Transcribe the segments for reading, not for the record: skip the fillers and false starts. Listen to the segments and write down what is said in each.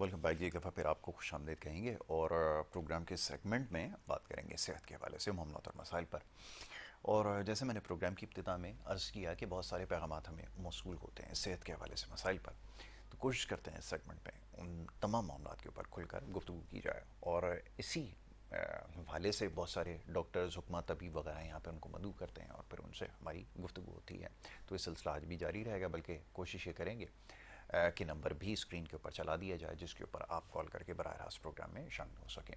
Welcome back. ایک دفعہ پھر آپ کو خوش آمدید کہیں گے اور پروگرام کے سیگمنٹ میں بات کریں گے صحت کے حوالے سے معاملات اور مسائل پر. اور جیسے میں نے پروگرام کی ابتدا میں عرض کیا کہ بہت سارے پیغامات ہمیں موصول ہوتے ہیں صحت کے حوالے سے مسائل پر، تو کوشش کرتے ہیں اس سیگمنٹ میں ان تمام معاملات کے اوپر کھل کر گفتگو کی جائے. اور اسی حوالے سے بہت سارے ڈاکٹرز، حکمہ، طبیب وغیرہ یہاں پہ ان کو مدعو کرتے ہیں اور پھر ان سے ہماری گفتگو ہوتی ہے. تو یہ سلسلہ آج بھی جاری رہے گا، بلکہ کوشش یہ کریں گے کہ نمبر بھی اسکرین کے اوپر چلا دیا جائے جس کے اوپر آپ کال کر کے براہ راست پروگرام میں شامل ہو سکیں.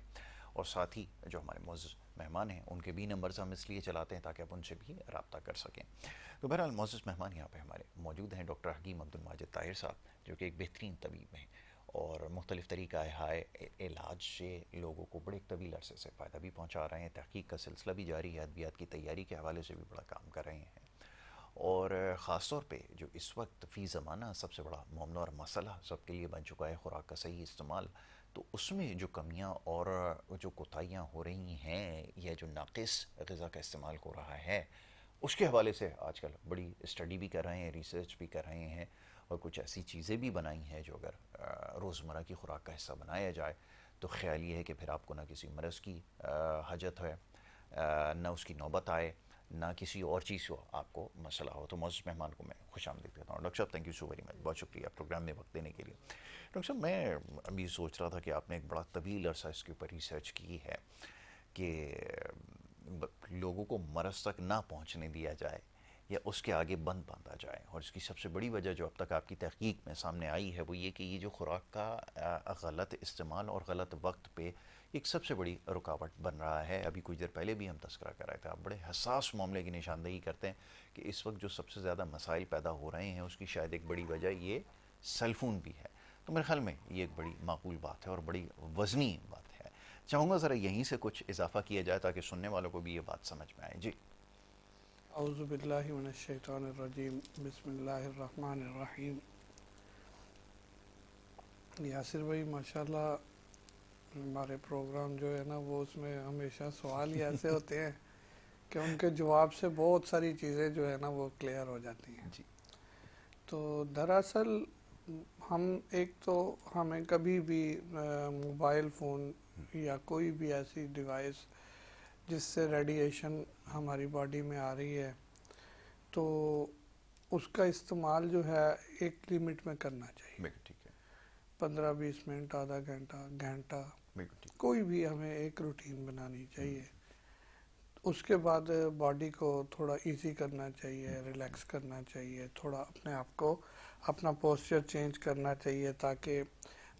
اور ساتھ ہی جو ہمارے معزز مہمان ہیں ان کے بھی نمبرز ہم اس لیے چلاتے ہیں تاکہ آپ ان سے بھی رابطہ کر سکیں. تو بہرحال معزز مہمان یہاں پہ ہمارے موجود ہیں ڈاکٹر حکیم عبد الماجد طاہر صاحب، جو کہ ایک بہترین طبیب ہیں اور مختلف طریقہ علاج سے لوگوں کو بڑے طویل عرصے سے فائدہ بھی پہنچا رہے ہیں. تحقیق کا سلسلہ بھی جاری ہے، ادویات کی تیاری کے حوالے سے بھی بڑا کام کر رہے ہیں. اور خاص طور پہ جو اس وقت فی زمانہ سب سے بڑا معاملہ اور مسئلہ سب کے لیے بن چکا ہے خوراک کا صحیح استعمال، تو اس میں جو کمیاں اور جو کوتاہیاں ہو رہی ہیں یا جو ناقص غذا کا استعمال ہو رہا ہے، اس کے حوالے سے آج کل بڑی اسٹڈی بھی کر رہے ہیں، ریسرچ بھی کر رہے ہیں اور کچھ ایسی چیزیں بھی بنائی ہیں جو اگر روزمرہ کی خوراک کا حصہ بنایا جائے تو خیال یہ ہے کہ پھر آپ کو نہ کسی مرض کی حاجت ہے، نہ اس کی نوبت آئے، نہ کسی اور چیز کو آپ کو مسئلہ ہو. تو معزز مہمان کو میں خوش آمدید کہتا ہوں. ڈاکٹر صاحب thank you so very much, بہت شکریہ پروگرام میں وقت دینے کے لیے. ڈاکٹر صاحب میں ابھی سوچ رہا تھا کہ آپ نے ایک بڑا طویل عرصہ اس کے اوپر ریسرچ کی ہے کہ لوگوں کو مرض تک نہ پہنچنے دیا جائے یا اس کے آگے بند باندھا جائے. اور اس کی سب سے بڑی وجہ جو اب تک آپ کی تحقیق میں سامنے آئی ہے وہ یہ کہ یہ جو خوراک کا غلط استعمال اور غلط وقت پہ ایک سب سے بڑی رکاوٹ بن رہا ہے. ابھی کچھ دیر پہلے بھی ہم تذکرہ کر رہے تھے، آپ بڑے حساس معاملے کی نشاندہی کرتے ہیں کہ اس وقت جو سب سے زیادہ مسائل پیدا ہو رہے ہیں اس کی شاید ایک بڑی وجہ یہ سیل فون بھی ہے. تو میرے خیال میں یہ ایک بڑی معقول بات ہے اور بڑی وزنی بات ہے. چاہوں گا ذرا یہیں سے کچھ اضافہ کیا جائے تاکہ سننے والوں کو بھی یہ بات سمجھ میں آئے. جی. اعوذ باللہ من الشیطان الرجیم، بسم اللہ الرحمن الرحیم. یاسر بھائی ماشاءاللہ ہمارے پروگرام جو ہے نا وہ اس میں ہمیشہ سوال ہی ایسے ہوتے ہیں کہ ان کے جواب سے بہت ساری چیزیں جو ہے نا وہ کلیئر ہو جاتی ہیں. جی. تو دراصل ہمیں کبھی بھی موبائل فون یا کوئی بھی ایسی ڈیوائس جس سے ریڈیشن ہماری باڈی میں آ رہی ہے تو اس کا استعمال جو ہے ایک لیمٹ میں کرنا چاہیے. بالکل ٹھیک ہے. 15-20 منٹ، آدھا گھنٹہ، گھنٹہ، بالکل ٹھیک. کوئی بھی ہمیں ایک روٹین بنانی چاہیے. اس کے بعد باڈی کو تھوڑا ایزی کرنا چاہیے، ریلیکس کرنا چاہیے، تھوڑا اپنے آپ کو اپنا پوسچر چینج کرنا چاہیے تاکہ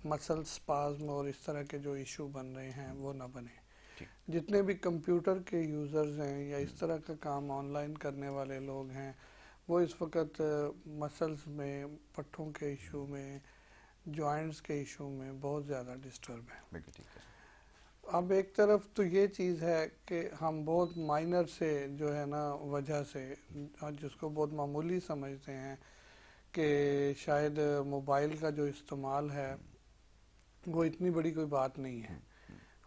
مسل سپازم اور اس طرح کے جو ایشو بن رہے ہیں وہ نہ بنے. جتنے بھی کمپیوٹر کے یوزرز ہیں یا اس طرح کا کام آن لائن کرنے والے لوگ ہیں وہ اس وقت مسلز میں، پٹھوں کے ایشو میں، جوائنٹس کے ایشو میں بہت زیادہ ڈسٹرب ہیں. بالکل ٹھیک ہے. اب ایک طرف تو یہ چیز ہے کہ ہم بہت مائنر سے جو ہے نا وجہ سے جس کو بہت معمولی سمجھتے ہیں کہ شاید موبائل کا جو استعمال ہے وہ اتنی بڑی کوئی بات نہیں ہے.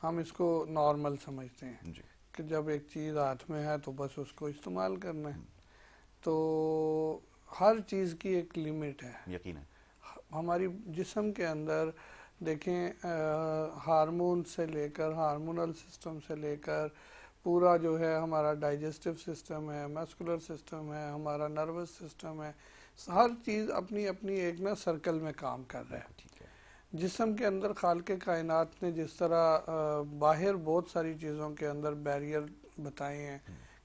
ہم اس کو نارمل سمجھتے ہیں جی. کہ جب ایک چیز ہاتھ میں ہے تو بس اس کو استعمال کرنا ہے. تو ہر چیز کی ایک لیمٹ ہے. یقیناً. ہماری جسم کے اندر دیکھیں ہارمون سے لے کر، ہارمونل سسٹم سے لے کر پورا جو ہے ہمارا ڈائجسٹو سسٹم ہے، میسکولر سسٹم ہے، ہمارا نروس سسٹم ہے، ہر چیز اپنی اپنی ایک نا سرکل میں کام کر رہا ہے. ٹھیک ہے. جسم کے اندر خالق کائنات نے جس طرح باہر بہت ساری چیزوں کے اندر بیریئر بتائے ہیں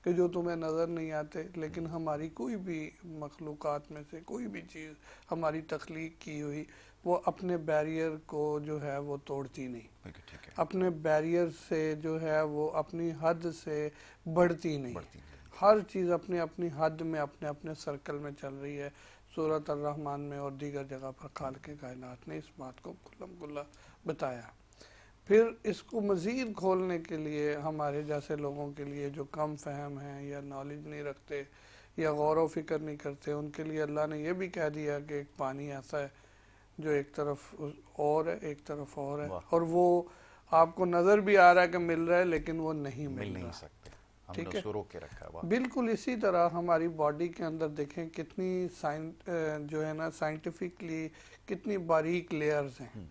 کہ جو تمہیں نظر نہیں آتے، لیکن ہماری کوئی بھی مخلوقات میں سے کوئی بھی چیز ہماری تخلیق کی ہوئی وہ اپنے بیریئر کو جو ہے وہ توڑتی نہیں. بالکل ٹھیک ہے. اپنے بیریئر سے جو ہے وہ اپنی حد سے بڑھتی نہیں. بڑھتی ہیں. ہر چیز اپنی اپنی حد میں اپنے اپنے سرکل میں چل رہی ہے. سورۃ الرحمن میں اور دیگر جگہ پر خالق کائنات نے اس بات کو کھلم کھلا بتایا. پھر اس کو مزید کھولنے کے لیے ہمارے جیسے لوگوں کے لیے جو کم فہم ہیں یا نالج نہیں رکھتے یا غور و فکر نہیں کرتے، ان کے لیے اللہ نے یہ بھی کہہ دیا کہ ایک پانی ایسا ہے جو ایک طرف اور ہے ایک طرف اور ہے، اور وہ آپ کو نظر بھی آ رہا ہے کہ مل رہا ہے لیکن وہ نہیں مل رہا. سکتے. ہم نے اس کو روک کے رکھا ہے. بالکل اسی طرح ہماری باڈی کے اندر دیکھیں کتنی جو ہے نا سائنٹیفکلی کتنی باریک لیئرز ہیں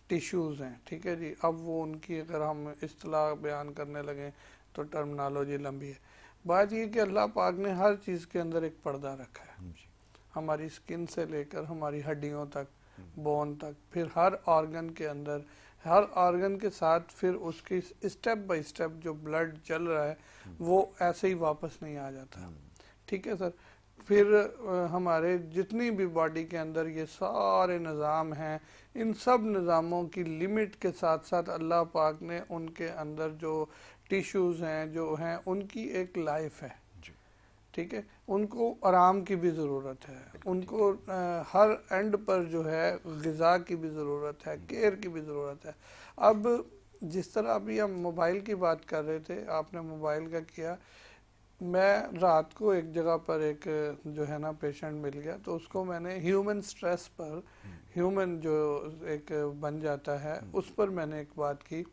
ٹیشوز ہیں، ٹھیک ہے جی. اب وہ ان کی اگر ہم اصطلاح بیان کرنے لگیں تو ٹرمنالوجی لمبی ہے. بات یہ کہ اللہ پاک نے ہر چیز کے اندر ایک پردہ رکھا ہے، ہماری سکن سے لے کر ہماری ہڈیوں تک، بون تک، پھر ہر آرگن کے اندر، ہر آرگن کے ساتھ پھر اس کی اسٹیپ بائی اسٹیپ جو بلڈ چل رہا ہے وہ ایسے ہی واپس نہیں آ جاتا. ٹھیک ہے سر. پھر ہمارے جتنی بھی باڈی کے اندر یہ سارے نظام ہیں، ان سب نظاموں کی لمٹ کے ساتھ ساتھ اللہ پاک نے ان کے اندر جو ٹیشوز ہیں جو ہیں ان کی ایک لائف ہے. ٹھیک ہے. ان کو آرام کی بھی ضرورت ہے، ان کو ہر اینڈ پر جو ہے غذا کی بھی ضرورت ہے، کیئر کی بھی ضرورت ہے. اب جس طرح ابھی ہم موبائل کی بات کر رہے تھے، آپ نے موبائل کا کیا، میں رات کو ایک جگہ پر ایک جو ہے نا پیشنٹ مل گیا، تو اس کو میں نے ہیومن سٹریس پر، ہیومن جو ایک بن جاتا ہے اس پر میں نے ایک بات کی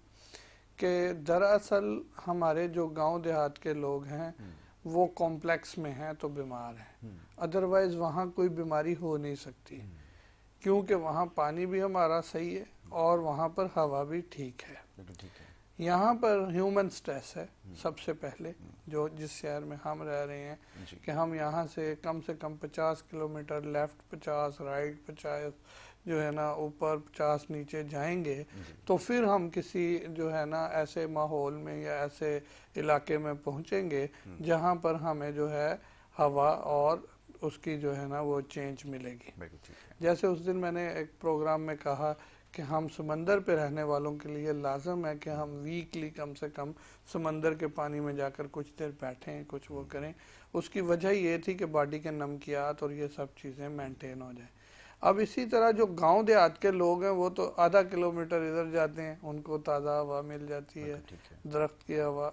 کہ دراصل ہمارے جو گاؤں دیہات کے لوگ ہیں وہ کمپلیکس میں ہیں تو بیمار ہیں، ادروائز وہاں کوئی بیماری ہو نہیں سکتی، کیونکہ وہاں پانی بھی ہمارا صحیح ہے اور وہاں پر ہوا بھی ٹھیک ہے. یہاں پر ہیومن سٹریس ہے سب سے پہلے، جو جس شہر میں ہم رہ رہے ہیں کہ ہم یہاں سے کم 50 کلومیٹر لیفٹ 50 رائٹ 50 جو ہے نا اوپر 50 نیچے جائیں گے تو پھر ہم کسی جو ہے نا ایسے ماحول میں یا ایسے علاقے میں پہنچیں گے جہاں پر ہمیں جو ہے ہوا اور اس کی جو ہے نا وہ چینج ملے گی. جیسے اس دن میں نے ایک پروگرام میں کہا کہ ہم سمندر پہ رہنے والوں کے لیے لازم ہے کہ ہم ویکلی کم سے کم سمندر کے پانی میں جا کر کچھ دیر بیٹھیں، کچھ وہ کریں. اس کی وجہ یہ تھی کہ باڈی کے نمکیات اور یہ سب چیزیں مینٹین ہو جائیں. اب اسی طرح جو گاؤں دیہات کے لوگ ہیں وہ تو آدھا کلومیٹر ادھر جاتے ہیں، ان کو تازہ ہوا مل جاتی ہے، درخت کی ہوا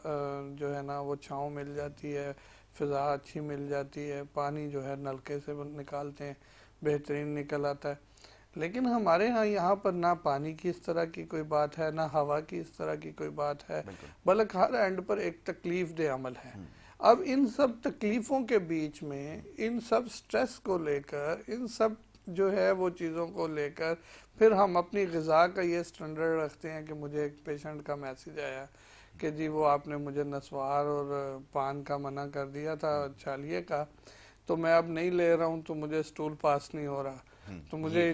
جو ہے نا وہ چھاؤں مل جاتی ہے، فضا اچھی مل جاتی ہے، پانی جو ہے نلکے سے نکالتے ہیں بہترین نکل آتا ہے. لیکن ہمارے ہاں یہاں پر نہ پانی کی اس طرح کی کوئی بات ہے، نہ ہوا کی اس طرح کی کوئی بات ہے، بلکہ ہر اینڈ پر ایک تکلیف دہ عمل ہے. اب ان سب تکلیفوں کے بیچ میں، ان سب سٹریس کو لے کر، ان سب جو ہے وہ چیزوں کو لے کر پھر ہم اپنی غذا کا یہ سٹینڈرڈ رکھتے ہیں کہ مجھے ایک پیشنٹ کا میسیج آیا کہ جی وہ آپ نے مجھے نسوار اور پان کا منع کر دیا تھا چھالیے کا، تو میں اب نہیں لے رہا ہوں تو مجھے سٹول پاس نہیں ہو رہا، تو مجھے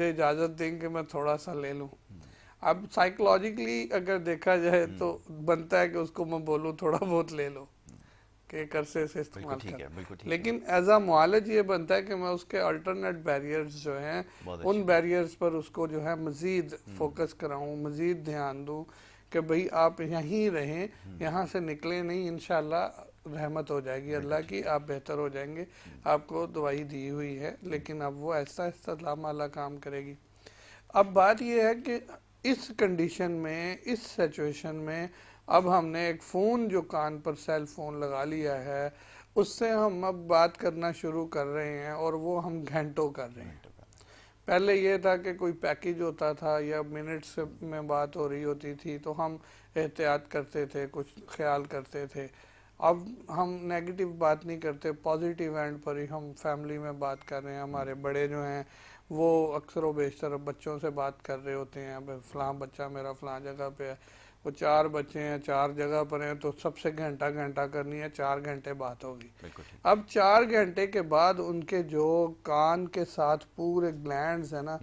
اجازت دیں کہ میں تھوڑا سا لے لوں. اب سائیکولوجیکلی اگر دیکھا جائے تو بنتا ہے کہ اس کو میں بولوں تھوڑا بہت لے لو کہ ایک عرصے سے استعمال کر، لیکن ایز اے معالج یہ بنتا ہے کہ میں اس کے الٹرنیٹ بیریئرز جو ہیں ان بیریئرز پر اس کو جو ہے مزید فوکس کراؤں، مزید دھیان دوں کہ بھئی آپ یہیں رہیں، یہاں سے نکلیں نہیں، انشاءاللہ رحمت ہو جائے گی اللہ کی، آپ بہتر ہو جائیں گے. آپ کو دوائی دی ہوئی ہے لیکن اب وہ ایسا اللہ کام کرے گی. اب بات یہ ہے کہ اس کنڈیشن میں، اس سچویشن میں اب ہم نے ایک فون جو کان پر سیل فون لگا لیا ہے اس سے ہم اب بات کرنا شروع کر رہے ہیں اور وہ ہم گھنٹوں کر رہے ہیں. پہلے یہ تھا کہ کوئی پیکیج ہوتا تھا یا منٹس میں بات ہو رہی ہوتی تھی تو ہم احتیاط کرتے تھے، کچھ خیال کرتے تھے. اب ہم نیگیٹو بات نہیں کرتے، پازیٹیو اینڈ پر ہی ہم فیملی میں بات کر رہے ہیں. ہمارے بڑے جو ہیں وہ اکثر و بیشتر بچوں سے بات کر رہے ہوتے ہیں، فلاں بچہ میرا فلاں جگہ پہ ہے، وہ 4 بچے ہیں 4 جگہ پر ہیں تو سب سے گھنٹہ کرنی ہے، 4 گھنٹے بات ہوگی. اب 4 گھنٹے کے بعد ان کے جو کان کے ساتھ پورے گلینڈز ہیں نا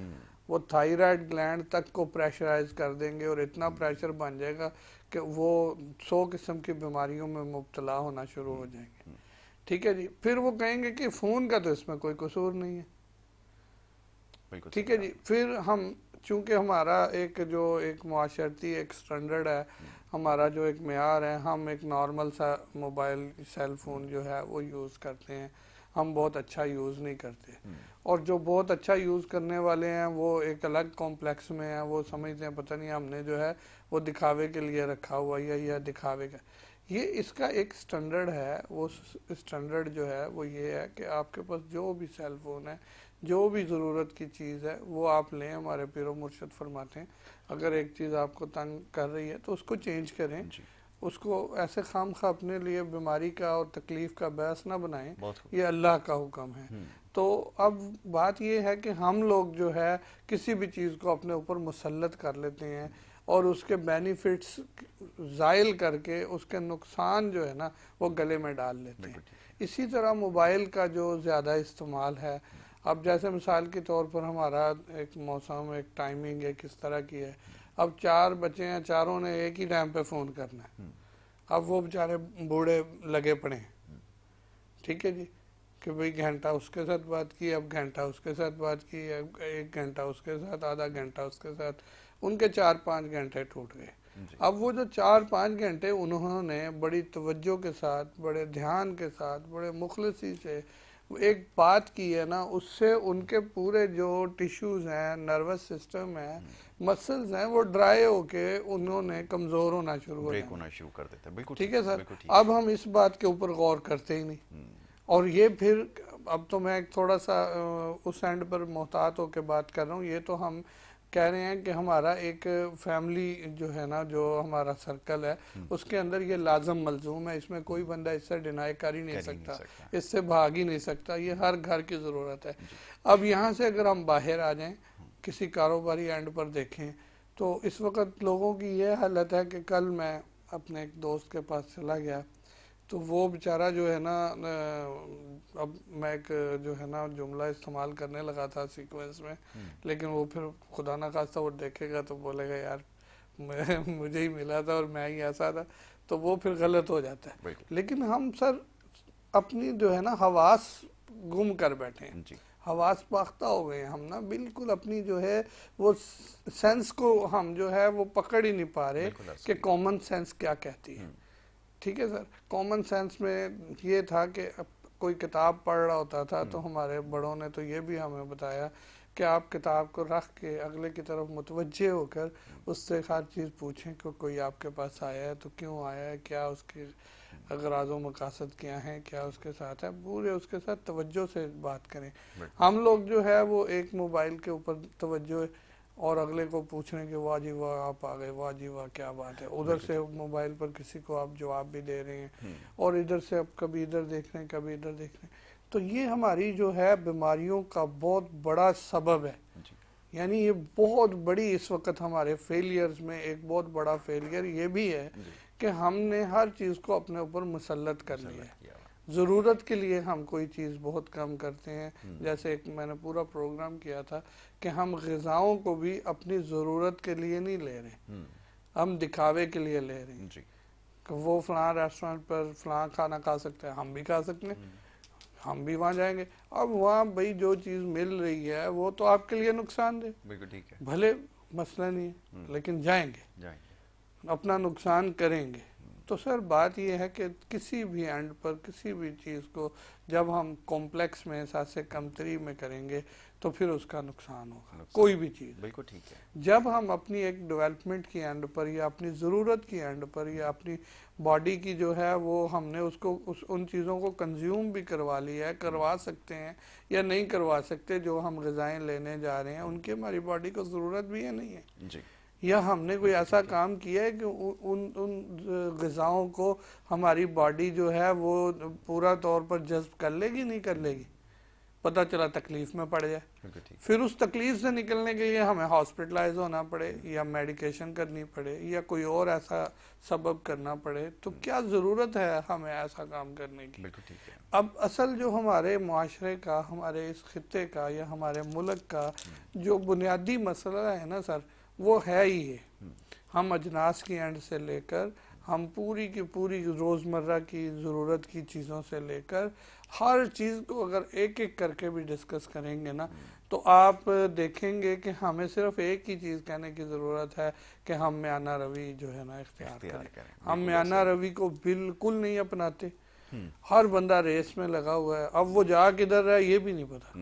وہ تھائرائیڈ گلینڈ تک کو پریشرائز کر دیں گے اور اتنا پریشر بن جائے گا کہ وہ 100 قسم کی بیماریوں میں مبتلا ہونا شروع ہو جائیں گے. ٹھیک ہے جی. پھر وہ کہیں گے کہ فون کا تو اس میں کوئی قصور نہیں ہے. ٹھیک ہے جی. پھر ہم چونکہ ہمارا ایک معاشرتی ایک سٹینڈرڈ ہے، ہمارا جو ایک معیار ہے، ہم ایک نارمل سا موبائل سیل فون جو ہے وہ یوز کرتے ہیں، ہم بہت اچھا یوز نہیں کرتے. اور جو بہت اچھا یوز کرنے والے ہیں وہ ایک الگ کمپلیکس میں ہیں، وہ سمجھتے ہیں پتہ نہیں ہم نے جو ہے وہ دکھاوے کے لیے رکھا ہوا یا دکھاوے کا. یہ اس کا ایک سٹینڈرڈ ہے. وہ سٹینڈرڈ جو ہے وہ یہ ہے کہ آپ کے پاس جو بھی سیل فون ہے، جو بھی ضرورت کی چیز ہے وہ آپ لیں. ہمارے پیر و مرشد فرماتے ہیں اگر ایک چیز آپ کو تنگ کر رہی ہے تو اس کو چینج کریں، اس کو ایسے خام خواہ اپنے لیے بیماری کا اور تکلیف کا باعث نہ بنائیں. یہ اللہ کا حکم ہے. تو اب بات یہ ہے کہ ہم لوگ جو ہے کسی بھی چیز کو اپنے اوپر مسلط کر لیتے ہیں اور اس کے بینیفٹس زائل کر کے اس کے نقصان جو ہے نا وہ گلے میں ڈال لیتے ہیں. اسی طرح موبائل کا جو زیادہ استعمال ہے، اب جیسے مثال کے طور پر ہمارا ایک موسم، ایک ٹائمنگ ہے کس طرح کی ہے. اب 4 بچے ہیں، چاروں نے ایک ہی ٹائم پہ فون کرنا ہے. اب وہ بیچارے بوڑھے لگے پڑے ہیں، ٹھیک ہے جی، کہ بھئی گھنٹہ اس کے ساتھ بات کی، اب گھنٹہ اس کے ساتھ بات کی، اب 1 گھنٹہ اس کے ساتھ، آدھا گھنٹہ اس کے ساتھ، ان کے 4-5 گھنٹے ٹوٹ گئے. اب وہ جو 4-5 گھنٹے انہوں نے بڑی توجہ کے ساتھ، بڑے دھیان کے ساتھ، بڑے مخلصی سے ایک بات کی ہے نا، اس سے ان کے پورے جو ٹیشوز ہیں، نروس سسٹم ہے، مسلز ہیں، وہ ڈرائی ہو کے انہوں نے کمزور ہونا شروع ہو بریک جانا. ہونا شروع کر دیتا ہے. بالکل ٹھیک ہے سر. بالکل ٹھیک ہے. اب ہم اس بات کے اوپر غور کرتے ہی نہیں. اور یہ پھر اب تو میں تھوڑا سا اس اینڈ پر محتاط ہو کے بات کر رہا ہوں. یہ تو ہم کہہ رہے ہیں کہ ہمارا ایک فیملی جو ہے نا، جو ہمارا سرکل ہے، اس کے اندر یہ لازم ملزوم ہے. اس میں کوئی بندہ اس سے ڈینائی کر ہی نہیں سکتا، اس سے بھاگ ہی نہیں سکتا. یہ ہر گھر کی ضرورت ہے. اب یہاں سے اگر ہم باہر آ جائیں، کسی کاروباری اینڈ پر دیکھیں، تو اس وقت لوگوں کی یہ حالت ہے کہ کل میں اپنے ایک دوست کے پاس چلا گیا، تو وہ بیچارہ جو ہے نا، اب میں ایک جو ہے نا جملہ استعمال کرنے لگا تھا سیکوینس میں، لیکن وہ پھر خدا نہ خواستہ وہ دیکھے گا تو بولے گا یار مجھے ہی ملا تھا اور میں ہی ایسا تھا، تو وہ پھر غلط ہو جاتا ہے. لیکن ہم سر اپنی جو ہے نا حواس گم کر بیٹھے ہیں، حواس باختہ ہو گئے ہیں ہم نا، بالکل اپنی جو ہے وہ سینس کو ہم جو ہے وہ پکڑ ہی نہیں پا رہے کہ کامن سینس کیا کہتی ہے. ٹھیک ہے سر. کامن سینس میں یہ تھا کہ کوئی کتاب پڑھ رہا ہوتا تھا تو ہمارے بڑوں نے تو یہ بھی ہمیں بتایا کہ آپ کتاب کو رکھ کے اگلے کی طرف متوجہ ہو کر اس سے ہر چیز پوچھیں کہ کوئی آپ کے پاس آیا ہے تو کیوں آیا ہے، کیا اس کے اغراض و مقاصد کیا ہیں، کیا اس کے ساتھ ہے، پورے اس کے ساتھ توجہ سے بات کریں. ہم لوگ جو ہے وہ ایک موبائل کے اوپر توجہ اور اگلے کو پوچھنے کہ واہ جی واہ آپ آ گئے، واہ جی واہ کیا بات ہے، ادھر سے موبائل پر کسی کو آپ جواب بھی دے رہے ہیں اور ادھر سے اب کبھی ادھر دیکھ رہے ہیں، کبھی ادھر دیکھ رہے ہیں. تو یہ ہماری جو ہے بیماریوں کا بہت بڑا سبب ہے. یعنی یہ بہت بڑی اس وقت ہمارے فیلیئرز میں ایک بہت بڑا فیلیئر یہ بھی ہے کہ ہم نے ہر چیز کو اپنے اوپر مسلط کر لیا ہے. ضرورت کے لیے ہم کوئی چیز بہت کم کرتے ہیں. جیسے ایک میں نے پورا پروگرام کیا تھا کہ ہم غذاؤں کو بھی اپنی ضرورت کے لیے نہیں لے رہے، ہم دکھاوے کے لیے لے رہے ہیں. کہ وہ فلاں ریسٹورنٹ پر فلاں کھانا کھا سکتے ہیں، ہم بھی کھا سکتے ہیں، ہم بھی وہاں جائیں گے. اب وہاں بھئی جو چیز مل رہی ہے وہ تو آپ کے لیے نقصان دہ، بھلے مسئلہ نہیں ہے لیکن جائیں گے، اپنا نقصان کریں گے. تو سر بات یہ ہے کہ کسی بھی اینڈ پر کسی بھی چیز کو جب ہم کمپلیکس میں، احساس کمتری میں کریں گے تو پھر اس کا نقصان ہوگا. کوئی بھی چیز بالکل ٹھیک ہے. جب ہم اپنی ایک ڈیولپمنٹ کی اینڈ پر یا اپنی ضرورت کی اینڈ پر یا اپنی باڈی کی جو ہے وہ ہم نے اس کو ان چیزوں کو کنزیوم بھی کروا لیا ہے، کروا سکتے ہیں یا نہیں کروا سکتے، جو ہم غذائیں لینے جا رہے ہیں ان کی ہماری باڈی کو ضرورت بھی ہے نہیں ہے، یا ہم نے کوئی ایسا کام کیا ہے کہ ان غذاؤں کو ہماری باڈی جو ہے وہ پورا طور پر جذب کر لے گی، نہیں کر لے گی، پتہ چلا تکلیف میں پڑ جائے، پھر اس تکلیف سے نکلنے کے لیے ہمیں ہاسپٹلائز ہونا پڑے یا میڈیکیشن کرنی پڑے یا کوئی اور ایسا سبب کرنا پڑے. تو کیا ضرورت ہے ہمیں ایسا کام کرنے کی؟ اب اصل جو ہمارے معاشرے کا، ہمارے اس خطے کا یا ہمارے ملک کا جو بنیادی مسئلہ ہے نا سر، وہ ہے ہی ہے. ہم اجناس کی اینڈ سے لے کر ہم پوری کی پوری روزمرہ کی ضرورت کی چیزوں سے لے کر ہر چیز کو اگر ایک ایک کر کے بھی ڈسکس کریں گے نا تو آپ دیکھیں گے کہ ہمیں صرف ایک ہی چیز کہنے کی ضرورت ہے کہ ہم میانہ روی جو ہے نا اختیار کریں. ہم میانہ روی کو بالکل نہیں اپناتے. ہر بندہ ریس میں لگا ہوا ہے، اب وہ جا کدھر رہا ہے یہ بھی نہیں پتا.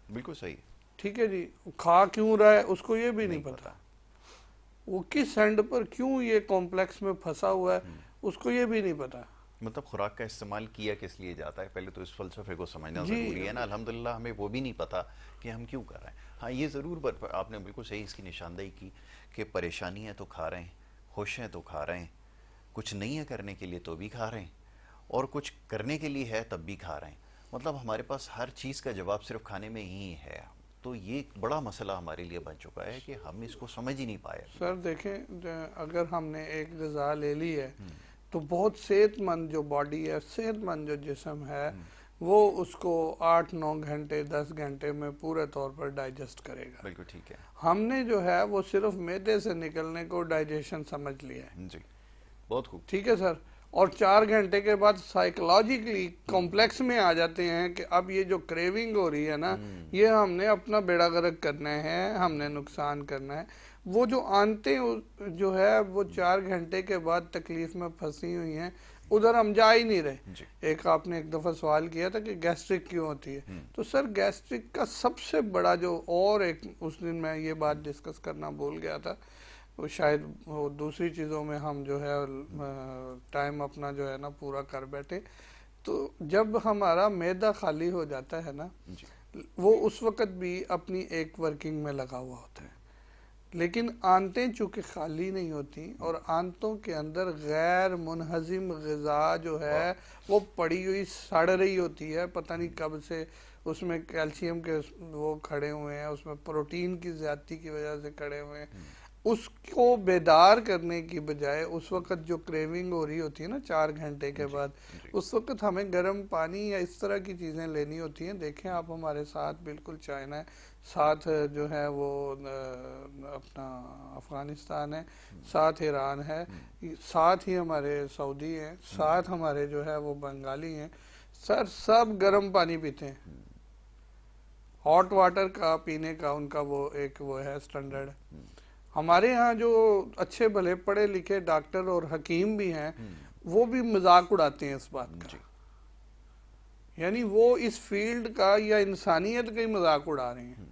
بالکل صحیح. ٹھیک ہے جی. کھا کیوں رہا ہے اس کو یہ بھی نہیں پتا. وہ کس اینڈ پر کیوں یہ کمپلیکس میں پھنسا ہوا ہے اس کو یہ بھی نہیں پتا. مطلب خوراک کا استعمال کیا کس لیے جاتا ہے، پہلے تو اس فلسفے کو سمجھنا ضروری ہے نا. الحمدللہ ہمیں وہ بھی نہیں پتا کہ ہم کیوں کر رہے ہیں. ہاں یہ ضرور آپ نے بالکل صحیح اس کی نشاندہی کی کہ پریشانی ہے تو کھا رہے ہیں، خوش ہیں تو کھا رہے ہیں، کچھ نہیں ہے کرنے کے لیے تو بھی کھا رہے ہیں، اور کچھ کرنے کے لیے ہے تب بھی کھا رہے ہیں. مطلب ہمارے پاس ہر چیز کا جواب صرف کھانے میں ہی ہے، تو یہ ایک بڑا مسئلہ ہمارے لیے بن چکا ہے کہ ہم اس کو سمجھ ہی نہیں پائے ابھی سر دیکھیں، اگر ہم نے ایک غذا لے لی ہے تو بہت صحت مند جو باڈی ہے، صحت مند جو جسم ہے، وہ اس کو 8-9 گھنٹے 10 گھنٹے میں پورے طور پر ڈائجسٹ کرے گا. بالکل ٹھیک ہے. ہم نے جو ہے وہ صرف معدے سے نکلنے کو ڈائجیشن سمجھ لیا ہے. جی بہت خوب. ٹھیک ہے سر. اور 4 گھنٹے کے بعد سائیکولوجیکلی کمپلیکس میں آ جاتے ہیں کہ اب یہ جو کریونگ ہو رہی ہے نا، یہ ہم نے اپنا بیڑا غرق کرنا ہے، ہم نے نقصان کرنا ہے. وہ جو آنتیں جو ہے وہ 4 گھنٹے کے بعد تکلیف میں پھنسی ہوئی ہیں، ادھر ہم جا ہی نہیں رہے. ایک آپ نے ایک دفعہ سوال کیا تھا کہ گیسٹرک کیوں ہوتی ہے، تو سر گیسٹرک کا سب سے بڑا جو، اور ایک اس دن میں یہ بات ڈسکس کرنا بھول گیا تھا، وہ شاید وہ دوسری چیزوں میں ہم جو ہے ٹائم اپنا جو ہے نا پورا کر بیٹھے. تو جب ہمارا معدہ خالی ہو جاتا ہے نا، وہ اس وقت بھی اپنی ایک ورکنگ میں لگا ہوا ہوتا ہے، لیکن آنتیں چونکہ خالی نہیں ہوتی اور آنتوں کے اندر غیر منہضم غذا جو ہے وہ پڑی ہوئی سڑ رہی ہوتی ہے، پتہ نہیں کب سے اس میں کیلشیم کے وہ کھڑے ہوئے ہیں، اس میں پروٹین کی زیادتی کی وجہ سے کھڑے ہوئے ہیں. اس کو بیدار کرنے کی بجائے اس وقت جو کریونگ ہو رہی ہوتی ہے نا 4 گھنٹے کے بعد، اس وقت ہمیں گرم پانی یا اس طرح کی چیزیں لینی ہوتی ہیں. دیکھیں آپ ہمارے ساتھ بالکل چائنا ہے، ساتھ جو ہے وہ اپنا افغانستان ہے، ساتھ ایران ہے، ساتھ ہی ہمارے سعودی ہیں، ساتھ ہمارے جو ہے وہ بنگالی ہیں. سر سب گرم پانی پیتے ہیں، ہاٹ واٹر کا پینے کا ان کا وہ ایک وہ ہے سٹینڈرڈ. ہمارے ہاں جو اچھے بھلے پڑھے لکھے ڈاکٹر اور حکیم بھی ہیں، وہ بھی مذاق اڑاتے ہیں اس بات کا، یعنی وہ اس فیلڈ کا یا انسانیت کا ہی مذاق اڑا رہے ہیں.